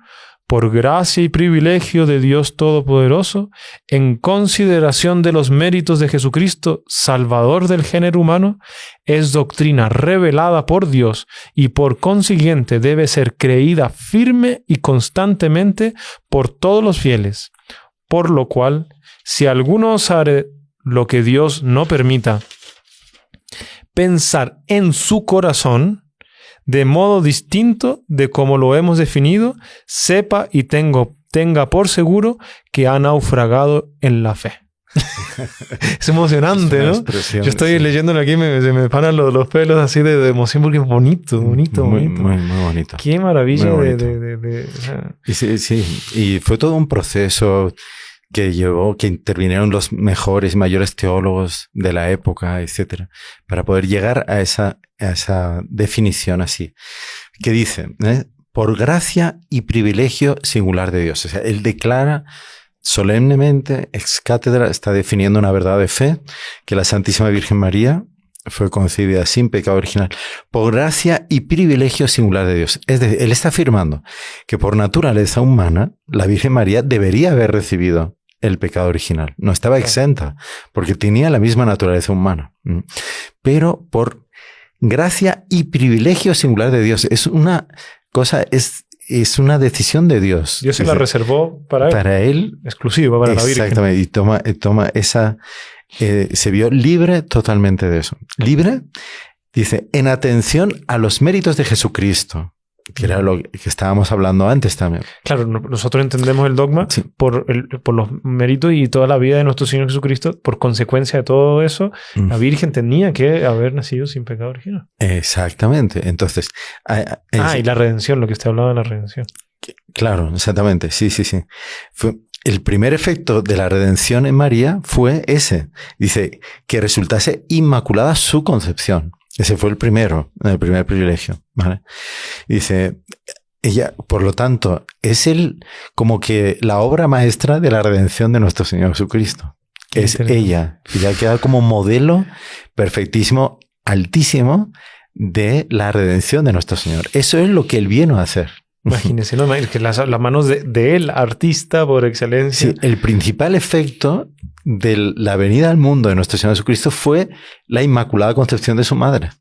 por gracia y privilegio de Dios Todopoderoso, en consideración de los méritos de Jesucristo, Salvador del género humano, es doctrina revelada por Dios y por consiguiente debe ser creída firme y constantemente por todos los fieles. Por lo cual, si alguno osare lo que Dios no permita, pensar en su corazón, de modo distinto de como lo hemos definido, sepa y tenga por seguro que ha naufragado en la fe. Es emocionante, ¿no? Yo estoy leyéndolo aquí y se me paran los pelos así de emoción porque es bonito. Muy bonito. Qué maravilla Sí. Y fue todo un proceso que intervinieron los mejores y mayores teólogos de la época, etcétera, para poder llegar a esa definición así, que dice, por gracia y privilegio singular de Dios. O sea, él declara solemnemente, ex cátedra, está definiendo una verdad de fe, que la Santísima Virgen María fue concebida sin pecado original, por gracia y privilegio singular de Dios. Es decir, él está afirmando que por naturaleza humana, la Virgen María debería haber recibido el pecado original. No estaba exenta, porque tenía la misma naturaleza humana. Pero por gracia y privilegio singular de Dios. Es una cosa, es una decisión de Dios. Dios se la reservó para él. Para él. Exclusiva para la Virgen. Exactamente. Y toma esa... se vio libre totalmente de eso. Libre, dice, en atención a los méritos de Jesucristo, que era lo que estábamos hablando antes también. Claro, nosotros entendemos el dogma por los méritos y toda la vida de nuestro Señor Jesucristo. Por consecuencia de todo eso, la Virgen tenía que haber nacido sin pecado original. Exactamente. Entonces... y la redención, lo que usted hablaba de la redención. Claro, exactamente. Sí. Fue... El primer efecto de la redención en María fue ese. Dice, que resultase inmaculada su concepción. Ese fue el primer privilegio, ¿vale? Dice, ella, por lo tanto, es como que la obra maestra de la redención de nuestro Señor Jesucristo. Es ella. Y ya queda como modelo perfectísimo, altísimo de la redención de nuestro Señor. Eso es lo que él vino a hacer. Imagínense, ¿no? Que las manos de él, artista por excelencia. Sí, el principal efecto de la venida al mundo de nuestro Señor Jesucristo fue la inmaculada concepción de su madre.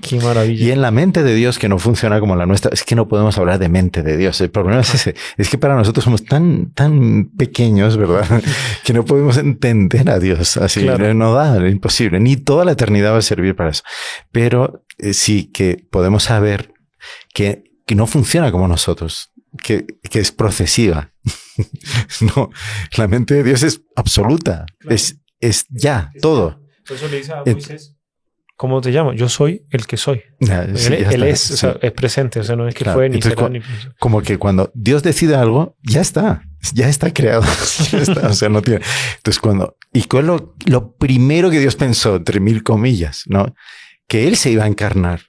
Qué maravilla. Y en la mente de Dios, que no funciona como la nuestra, es que no podemos hablar de mente de Dios. El problema es ese. Es que para nosotros somos tan pequeños, ¿verdad? Que no podemos entender a Dios así. Claro. No da, es imposible. Ni toda la eternidad va a servir para eso. Pero sí que podemos saber que no funciona como nosotros, que es procesiva. No, la mente de Dios es absoluta, claro. es ya, todo. Por eso le dice a Moisés, ¿cómo te llamo? Yo soy el que soy. Él es, o sea, es presente, o sea, no es que claro. Fue ni será ni... Como que cuando Dios decide algo, ya está creado. Ya está, o sea, no tiene... Entonces ¿y cuál es lo primero que Dios pensó, entre mil comillas, ¿no? Que Él se iba a encarnar.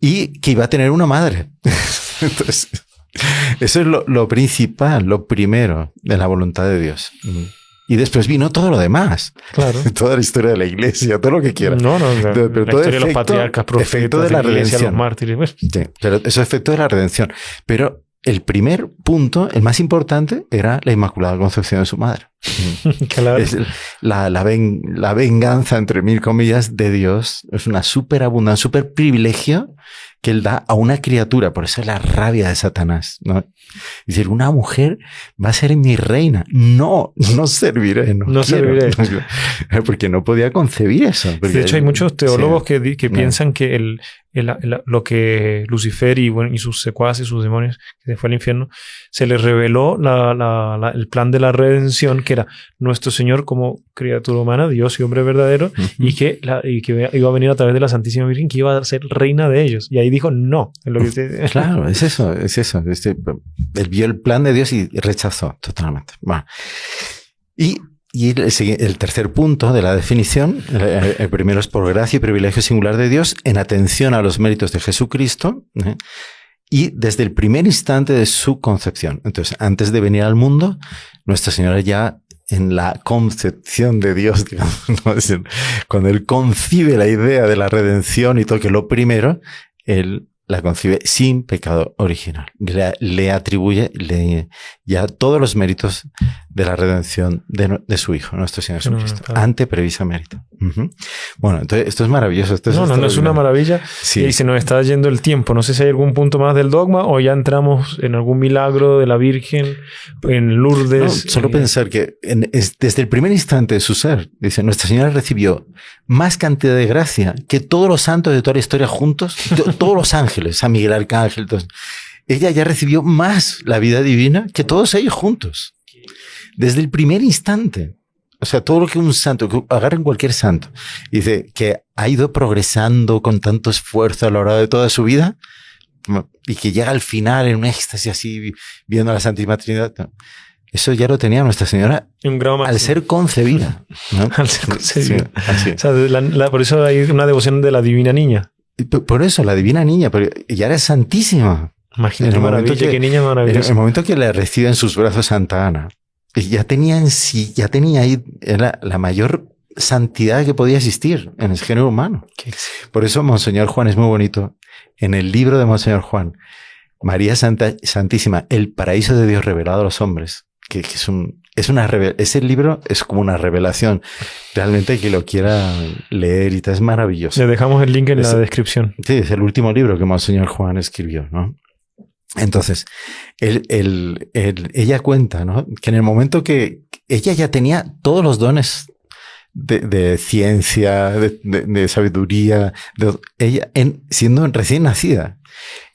Y que iba a tener una madre. Entonces, eso es lo principal, lo primero de la voluntad de Dios. Y después vino todo lo demás. Claro. Toda la historia de la iglesia, todo lo que quiera. No, pero la todo historia de los patriarcas, profetas, efecto de la redención, los mártires. Sí, pero eso es efecto de la redención. Pero el primer punto, el más importante, era la inmaculada concepción de su madre. Claro. Es la venganza, entre mil comillas, de Dios. Es una superabundancia, un super privilegio que él da a una criatura. Por eso es la rabia de Satanás, ¿no? Es decir, una mujer va a ser mi reina. No serviré. No serviré. Porque no podía concebir eso. De hecho, hay muchos teólogos que piensan que lo que Lucifer y sus secuaces, sus demonios, que se fue al infierno, se les reveló el plan de la redención, que que era nuestro Señor como criatura humana, Dios y hombre verdadero, y que iba a venir a través de la Santísima Virgen, que iba a ser reina de ellos. Y ahí dijo no. Es lo que usted... Claro, es eso. Él vio el plan de Dios y rechazó totalmente. Bueno. Y el tercer punto de la definición, el primero es por gracia y privilegio singular de Dios en atención a los méritos de Jesucristo, y desde el primer instante de su concepción. Entonces, antes de venir al mundo, Nuestra Señora ya en la concepción de Dios, digamos, ¿no? Es decir, cuando Él concibe la idea de la redención y todo, que lo primero, Él la concibe sin pecado original. Le atribuye ya todos los méritos de la redención de su Hijo, nuestro Señor Jesucristo, ante previsa mérito. Bueno, entonces esto es maravilloso. No es una maravilla. Sí. Y se nos está yendo el tiempo. No sé si hay algún punto más del dogma o ya entramos en algún milagro de la Virgen, en Lourdes. No, solo pensar que desde el primer instante de su ser, dice, Nuestra Señora recibió más cantidad de gracia que todos los santos de toda la historia juntos, todos los ángeles, San Miguel Arcángel, todos. Ella ya recibió más la vida divina que todos ellos juntos. Desde el primer instante. O sea, todo lo que un santo, que agarren cualquier santo, dice que ha ido progresando con tanto esfuerzo a lo largo de toda su vida y que llega al final en un éxtasis así, viendo a la Santísima Trinidad. Eso ya lo tenía Nuestra Señora al ser concebida, ¿no? Al ser concebida. Sí, o sea, por eso hay una devoción de la Divina Niña. Por eso, la Divina Niña, pero ya era santísima. Imagínate, maravilla, qué niña maravillosa. En el momento que le recibe en sus brazos Santa Ana, ya tenía ahí la mayor santidad que podía existir en el género humano. Por eso Monseñor Juan es muy bonito. En el libro de Monseñor Juan, María Santísima, el paraíso de Dios revelado a los hombres, que ese libro es como una revelación. Realmente que lo quiera leer y tal, es maravilloso. Le dejamos el link en la descripción. Sí, es el último libro que Monseñor Juan escribió, ¿no? Entonces, ella cuenta, ¿no? Que en el momento que ella ya tenía todos los dones de ciencia, de sabiduría, ella siendo recién nacida,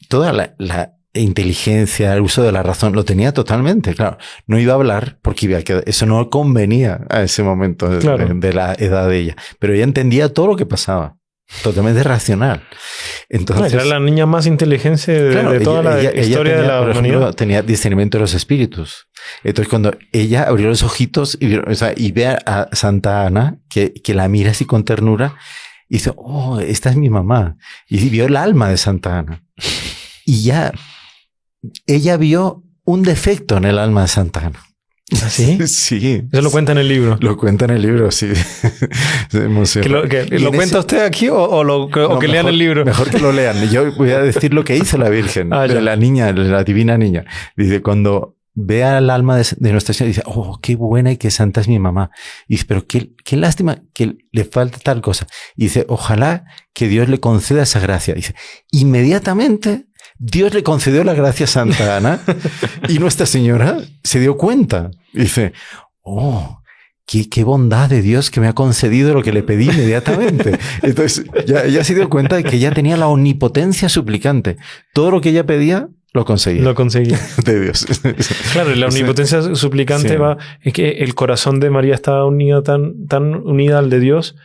toda la inteligencia, el uso de la razón, lo tenía totalmente, claro. No iba a hablar porque eso no convenía a ese momento de la edad de ella, pero ella entendía todo lo que pasaba. Totalmente racional. Entonces, era la niña más inteligente de toda la historia de la humanidad. Tenía discernimiento de los espíritus. Entonces, cuando ella abrió los ojitos y ve a Santa Ana, que la mira así con ternura, y dice, oh, esta es mi mamá. Y vio el alma de Santa Ana. Y ya ella vio un defecto en el alma de Santa Ana. ¿Sí? Sí. Eso lo cuenta en el libro. Lo cuenta en el libro, sí. ¿Lo cuenta usted aquí o que lean el libro? Mejor que lo lean. Yo voy a decir lo que hizo la Virgen, la niña, la divina niña. Dice, cuando ve al alma de Nuestra Señora, dice, oh, qué buena y qué santa es mi mamá. Y dice, pero qué lástima que le falta tal cosa. Y dice, ojalá que Dios le conceda esa gracia. Dice, inmediatamente Dios le concedió la gracia a Santa Ana y Nuestra Señora se dio cuenta. Y dice, oh, qué bondad de Dios que me ha concedido lo que le pedí inmediatamente. Entonces, ella se dio cuenta de que ella tenía la omnipotencia suplicante. Todo lo que ella pedía, lo conseguía. Lo conseguía. De Dios. Claro, la omnipotencia suplicante es que el corazón de María estaba unido tan unida al de Dios,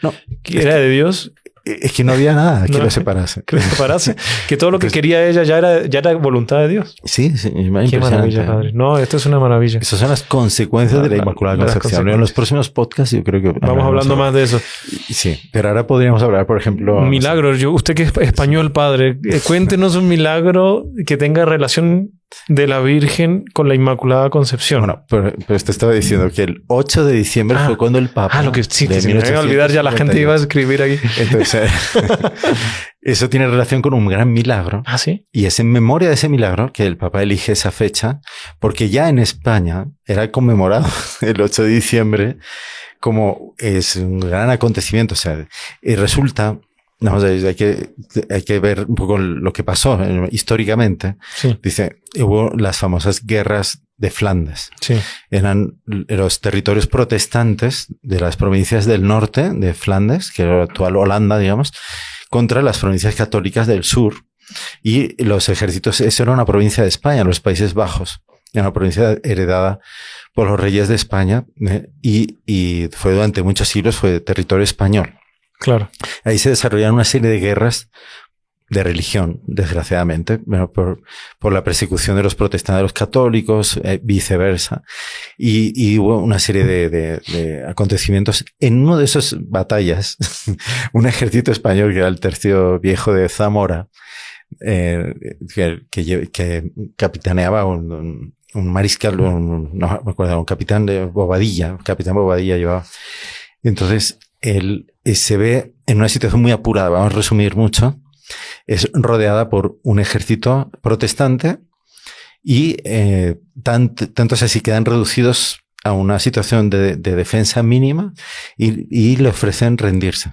que era de Dios. Es que no había nada que lo separase. Que lo separase. Que todo lo que quería ella ya era voluntad de Dios. Sí, Qué maravilla, padre. No, esto es una maravilla. Esas son las consecuencias de la Inmaculada Concepción. En los próximos podcasts yo creo que vamos hablando más de eso. Sí, pero ahora podríamos hablar, por ejemplo... Milagros. Usted que es español, padre, cuéntenos un milagro que tenga relación de la Virgen con la Inmaculada Concepción. Bueno, pero te estaba diciendo que el 8 de diciembre fue cuando el Papa... lo que sí, que se me iba a olvidar, ya la gente iba a escribir aquí. Entonces, eso tiene relación con un gran milagro. ¿Ah, sí? Y es en memoria de ese milagro que el Papa elige esa fecha, porque ya en España era conmemorado el 8 de diciembre como es un gran acontecimiento. O sea, y resulta... No, hay que ver un poco lo que pasó históricamente. Sí. Dice, hubo las famosas guerras de Flandes. Sí. Eran los territorios protestantes de las provincias del norte de Flandes, que era la actual Holanda, digamos, contra las provincias católicas del sur. Y los ejércitos, eso era una provincia de España, los Países Bajos. Era una provincia heredada por los reyes de España y fue durante muchos siglos fue territorio español. Claro. Ahí se desarrollaron una serie de guerras de religión, desgraciadamente, bueno, por la persecución de los protestantes de los católicos, viceversa. Y hubo una serie de acontecimientos. En una de esas batallas, un ejército español, que era el Tercio Viejo de Zamora, que capitaneaba un mariscal, no me acuerdo, un capitán de Bobadilla, capitán Bobadilla llevaba. Entonces, él se ve en una situación muy apurada, vamos a resumir mucho. Es rodeada por un ejército protestante y tantos así quedan reducidos a una situación de defensa mínima y le ofrecen rendirse.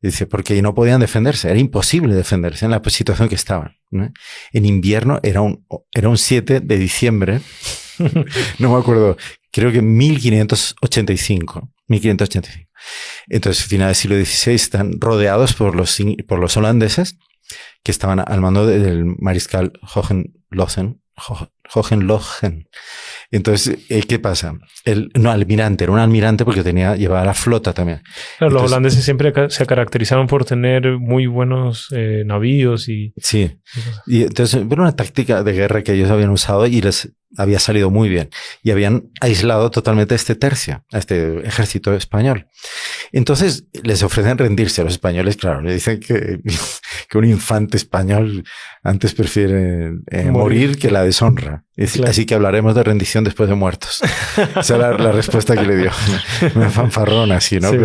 Dice, porque no podían defenderse, era imposible defenderse en la situación que estaban, ¿no? En invierno era un 7 de diciembre, no me acuerdo, creo que 1585. Entonces, final del siglo XVI, están rodeados por los holandeses que estaban al mando del mariscal Hohenlohe. Entonces, ¿qué pasa? Almirante, era un almirante porque llevaba la flota también. Claro, los holandeses siempre se caracterizaron por tener muy buenos navíos y... Sí, y entonces era una táctica de guerra que ellos habían usado y les había salido muy bien. Y habían aislado totalmente este tercio, a este ejército español. Entonces les ofrecen rendirse a los españoles. Claro, le dicen que un infante español antes prefiere morir que la deshonra. Claro. Así que hablaremos de rendición después de muertos. Esa es la respuesta que le dio. Una fanfarrona así, ¿no? Sí,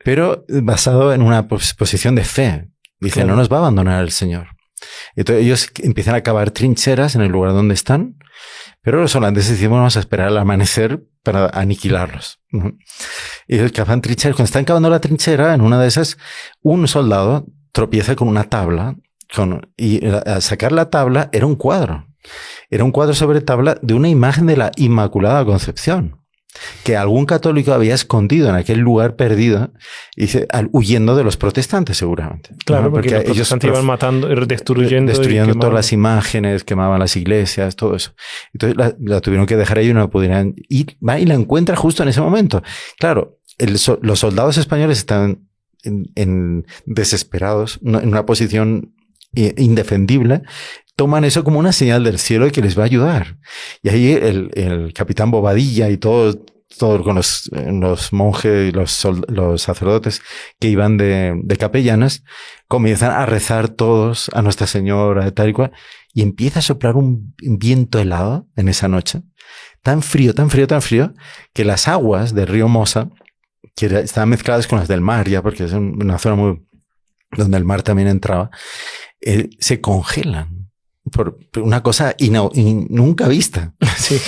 pero basado en una posición de fe. Dice, claro, no nos va a abandonar el Señor. Entonces ellos empiezan a cavar trincheras en el lugar donde están, pero los holandeses dicen, bueno, vamos a esperar al amanecer para aniquilarlos. Y ellos cavan trincheras. Cuando están cavando la trinchera, en una de esas, un soldado tropieza con una tabla y al sacar la tabla era un cuadro. Era un cuadro sobre tabla de una imagen de la Inmaculada Concepción que algún católico había escondido en aquel lugar perdido, huyendo de los protestantes seguramente. Claro, ¿no? Porque los protestantes iban matando, destruyendo todas las imágenes, quemaban las iglesias, todo eso. Entonces la tuvieron que dejar ahí y no pudieran ir. Y la encuentra justo en ese momento. Claro, los soldados españoles estaban desesperados, en una posición indefendible. Toman eso como una señal del cielo y que les va a ayudar. Y ahí el capitán Bobadilla y todos con los monjes y los sacerdotes que iban de capellanas comienzan a rezar todos a Nuestra Señora, tal y cual, y empieza a soplar un viento helado en esa noche, tan frío, que las aguas del río Mosa, que estaban mezcladas con las del mar ya, porque es una zona donde el mar también entraba, se congelan. Por una cosa nunca vista. Sí,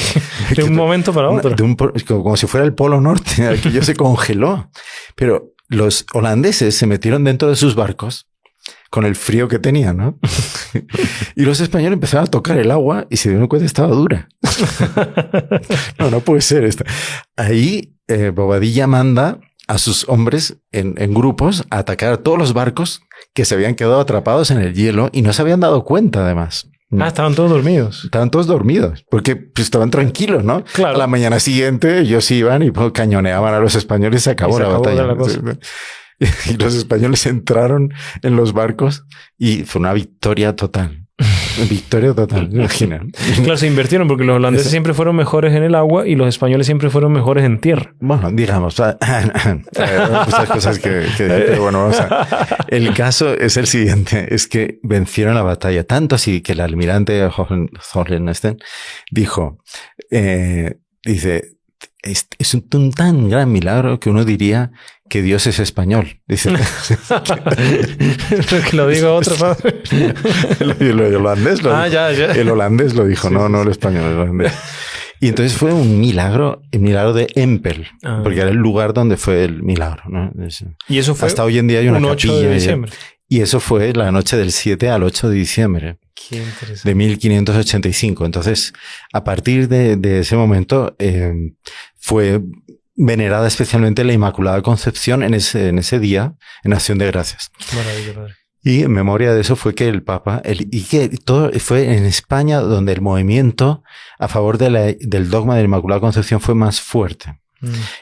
de un momento para otro. Como si fuera el Polo Norte, aquello se congeló. Pero los holandeses se metieron dentro de sus barcos con el frío que tenían, ¿no? Y los españoles empezaron a tocar el agua y se dieron cuenta que estaba dura. No puede ser esta. Ahí Bobadilla manda a sus hombres en grupos a atacar a todos los barcos que se habían quedado atrapados en el hielo y no se habían dado cuenta, además. Estaban todos dormidos. Estaban todos dormidos, porque pues, estaban tranquilos, ¿no? Claro. A la mañana siguiente ellos iban y cañoneaban a los españoles y se acabó la batalla. Y los españoles entraron en los barcos y fue una victoria total. Victoria total, imagina. Claro, se invirtieron porque los holandeses siempre fueron mejores en el agua y los españoles siempre fueron mejores en tierra. Bueno, digamos, muchas cosas que decir, pero bueno, el caso es el siguiente, es que vencieron la batalla, tanto así que el almirante Hohenlohe dijo, dice, es un tan gran milagro que uno diría que Dios es español. Dice. Que lo digo otro, padre. El holandés lo dijo. Ya. El holandés lo dijo, sí, no el español, el holandés. Y entonces fue un milagro, el milagro de Empel, porque era el lugar donde fue el milagro, ¿no? Y eso fue hasta hoy en día hay una capilla. 8 de diciembre. Y eso fue la noche del 7 al 8 de diciembre. Qué interesante. De 1585. Entonces, a partir de ese momento, fue venerada especialmente la Inmaculada Concepción en ese día, en Acción de Gracias. Maravilla, padre. Y en memoria de eso fue que el Papa, y que todo fue en España donde el movimiento a favor del dogma de la Inmaculada Concepción fue más fuerte.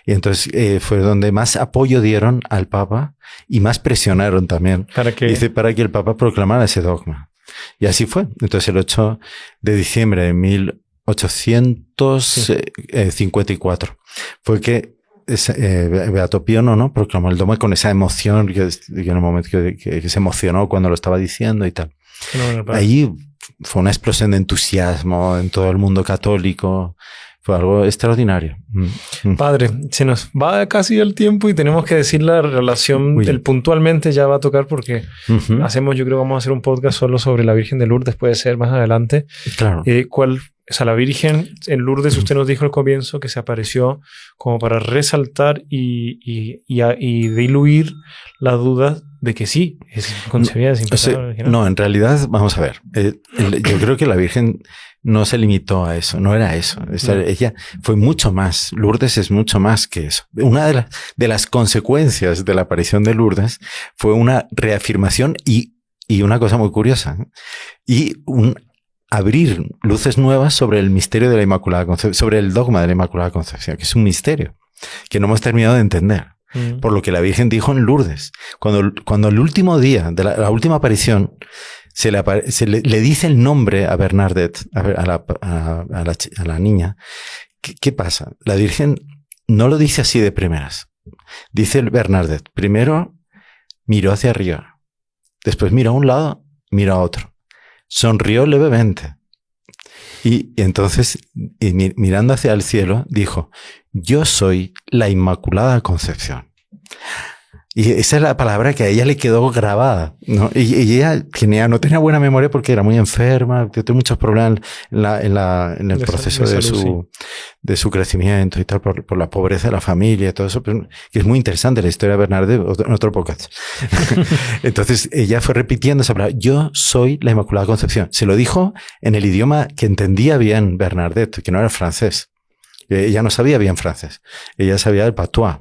Y entonces fue donde más apoyo dieron al Papa y más presionaron también. ¿Para qué? Dice, para que el Papa proclamara ese dogma. Y así fue. Entonces el 8 de diciembre de 1854 fue que Beato Pío IX proclamó el dogma con esa emoción que en el momento que se emocionó cuando lo estaba diciendo y tal. Ahí fue una explosión de entusiasmo en todo el mundo católico. Fue algo extraordinario. Padre, se nos va casi el tiempo y tenemos que decir la relación del puntualmente ya va a tocar porque yo creo vamos a hacer un podcast solo sobre la Virgen de Lourdes, puede ser más adelante. Claro. La Virgen en Lourdes, usted nos dijo al comienzo que se apareció como para resaltar y diluir la duda de que sí, es concebida sin pecado original. No, en realidad, vamos a ver, yo creo que la Virgen no se limitó a eso, no era eso. Ella fue mucho más. Lourdes es mucho más que eso. Una de las consecuencias de la aparición de Lourdes fue una reafirmación y una cosa muy curiosa, y abrir luces nuevas sobre el misterio de la Inmaculada Concepción, sobre el dogma de la Inmaculada Concepción, que es un misterio que no hemos terminado de entender. Por lo que la Virgen dijo en Lourdes. Cuando el último día de la última aparición le dice el nombre a Bernadette, a la niña, ¿qué pasa? La Virgen no lo dice así de primeras. Dice Bernadette, primero miró hacia arriba, después miró a un lado, miró a otro. Sonrió levemente y entonces, mirando hacia el cielo, dijo, yo soy la Inmaculada Concepción. Y esa es la palabra que a ella le quedó grabada, ¿no? Y ella no tenía buena memoria porque era muy enferma, tuvo muchos problemas en el proceso de su crecimiento y tal, por la pobreza de la familia y todo eso, pero que es muy interesante la historia de Bernadette en otro podcast. Entonces ella fue repitiendo esa palabra, yo soy la Inmaculada Concepción. Se lo dijo en el idioma que entendía bien Bernadette, que no era el francés. Ella no sabía bien francés, ella sabía el patois,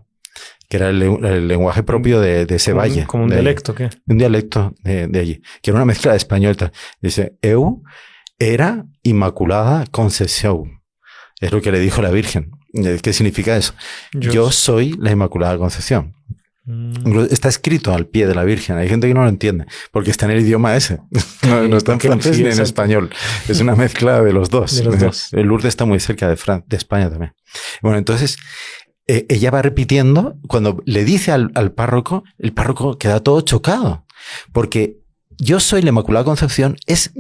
que era el lenguaje propio de ese valle. ¿Como un dialecto qué? Un dialecto de allí, que era una mezcla de español. Dice, eu era Inmaculada Concepción. Es lo que le dijo la Virgen. ¿Qué significa eso? Yo soy la Inmaculada Concepción. Está escrito al pie de la Virgen. Hay gente que no lo entiende, porque está en el idioma ese. No está en francés ni en español. Es una mezcla de los dos. El Lourdes está muy cerca de España también. Bueno, entonces ella va repitiendo, cuando le dice al párroco, el párroco queda todo chocado, porque yo soy la Inmaculada Concepción es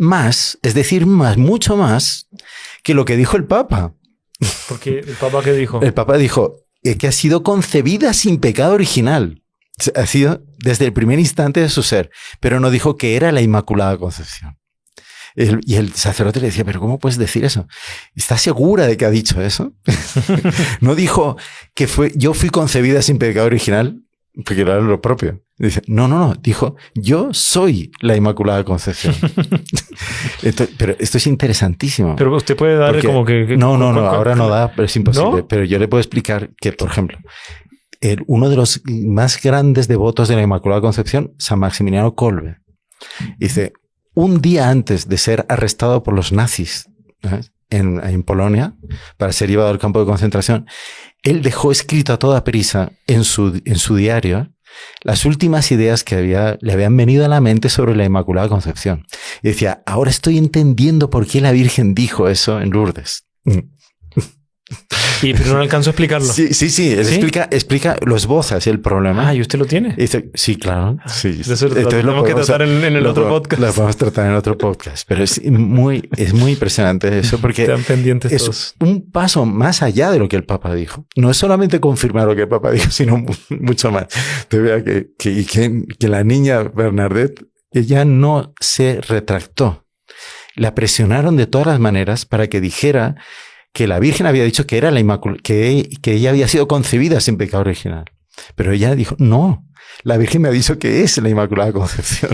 decir, mucho más que lo que dijo el Papa. Porque el Papa, ¿qué dijo? El Papa dijo que ha sido concebida sin pecado original. Ha sido desde el primer instante de su ser, pero no dijo que era la Inmaculada Concepción. Y el sacerdote le decía, pero ¿cómo puedes decir eso? ¿Estás segura de que ha dicho eso? No dijo que yo fui concebida sin pecado original, porque era lo propio. Dice, no, dijo, yo soy la Inmaculada Concepción. Pero esto es interesantísimo. Pero usted puede darle como que... No, ahora no da, pero es imposible. ¿No? Pero yo le puedo explicar que, por ejemplo, uno de los más grandes devotos de la Inmaculada Concepción, San Maximiliano Kolbe, dice, un día antes de ser arrestado por los nazis en Polonia para ser llevado al campo de concentración, él dejó escrito a toda prisa en su diario las últimas ideas que le habían venido a la mente sobre la Inmaculada Concepción. Y decía, ahora estoy entendiendo por qué la Virgen dijo eso en Lourdes. Pero no alcanzo a explicarlo. Sí. Él explica, lo esboza, es el problema. ¿Y usted lo tiene? Dice, sí, claro. Sí. Entonces lo tenemos que tratar en el otro podcast. Lo vamos a tratar en otro podcast. Pero es muy impresionante eso porque están pendientes es todos. Un paso más allá de lo que el Papa dijo. No es solamente confirmar lo que el Papa dijo, sino mucho más. Te vea que la niña Bernadette, ella no se retractó. La presionaron de todas las maneras para que dijera que la Virgen había dicho que era la Inmaculada, que ella había sido concebida sin pecado original. Pero ella dijo, no, la Virgen me ha dicho que es la Inmaculada Concepción.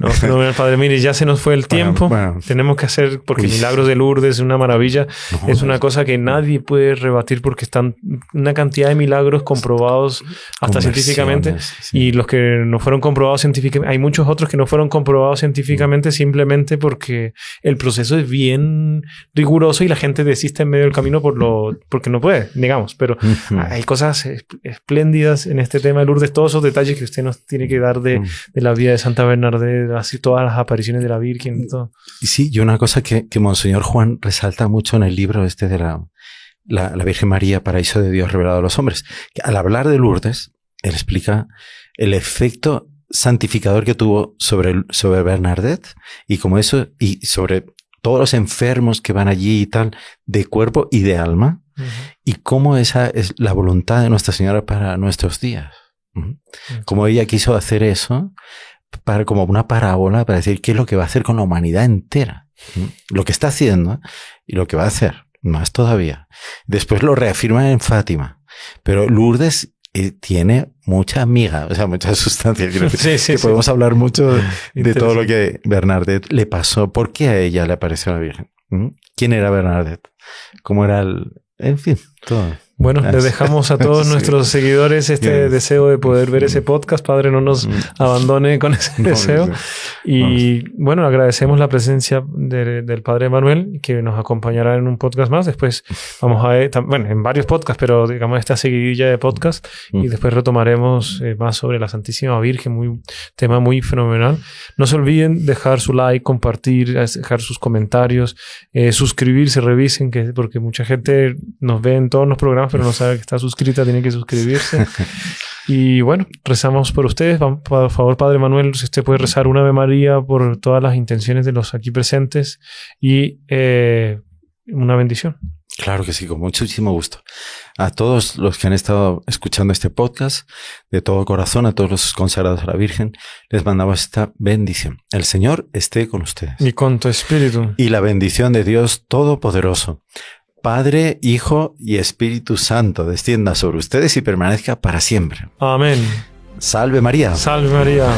No, fenomenal, Padre. Mire, ya se nos fue el tiempo. Bueno. Tenemos que hacer, porque Milagros de Lourdes es una maravilla. No, es una cosa que nadie puede rebatir porque están una cantidad de milagros comprobados hasta científicamente. Sí. Y los que no fueron comprobados científicamente, hay muchos otros que no fueron comprobados científicamente simplemente porque el proceso es bien riguroso y la gente desiste en medio del camino porque no puede, digamos. Pero hay cosas espléndidas en este tema de Lourdes, todos esos detalles que usted nos tiene que dar de la vida de Santa Bernadette, así todas las apariciones de la Virgen y todo. Sí, y una cosa que Monseñor Juan resalta mucho en el libro este de la Virgen María, Paraíso de Dios revelado a los hombres, que al hablar de Lourdes, él explica el efecto santificador que tuvo sobre Bernadette y como eso, y sobre todos los enfermos que van allí y tal, de cuerpo y de alma, y cómo esa es la voluntad de Nuestra Señora para nuestros días. Como ella quiso hacer eso como una parábola para decir qué es lo que va a hacer con la humanidad entera, lo que está haciendo y lo que va a hacer, más todavía. Después lo reafirma en Fátima, pero Lourdes tiene mucha miga, o sea, mucha sustancia. Sí, podemos hablar mucho de todo lo que Bernadette le pasó. ¿Por qué a ella le apareció la Virgen? ¿Quién era Bernadette? ¿Cómo era en fin, todo. Bueno, les dejamos a todos nuestros seguidores deseo de poder ver ese podcast. Padre, no nos abandone con ese deseo. Y bueno, agradecemos la presencia del Padre Manuel, que nos acompañará en un podcast más. Después vamos en varios podcasts, pero digamos esta seguidilla de podcast. Y después retomaremos más sobre la Santísima Virgen, tema muy fenomenal. No se olviden dejar su like, compartir, dejar sus comentarios, suscribirse, revisen, porque mucha gente nos ve en todos los programas, pero no sabe que está suscrita, tiene que suscribirse. Y bueno, rezamos por ustedes. Por favor, Padre Manuel, si usted puede rezar una Ave María por todas las intenciones de los aquí presentes y una bendición. Claro que sí, con muchísimo gusto. A todos los que han estado escuchando este podcast, de todo corazón, a todos los consagrados a la Virgen, les mandamos esta bendición. El Señor esté con ustedes. Y con tu espíritu. Y la bendición de Dios Todopoderoso, Padre, Hijo y Espíritu Santo, descienda sobre ustedes y permanezca para siempre. Amén. Salve María. Salve María.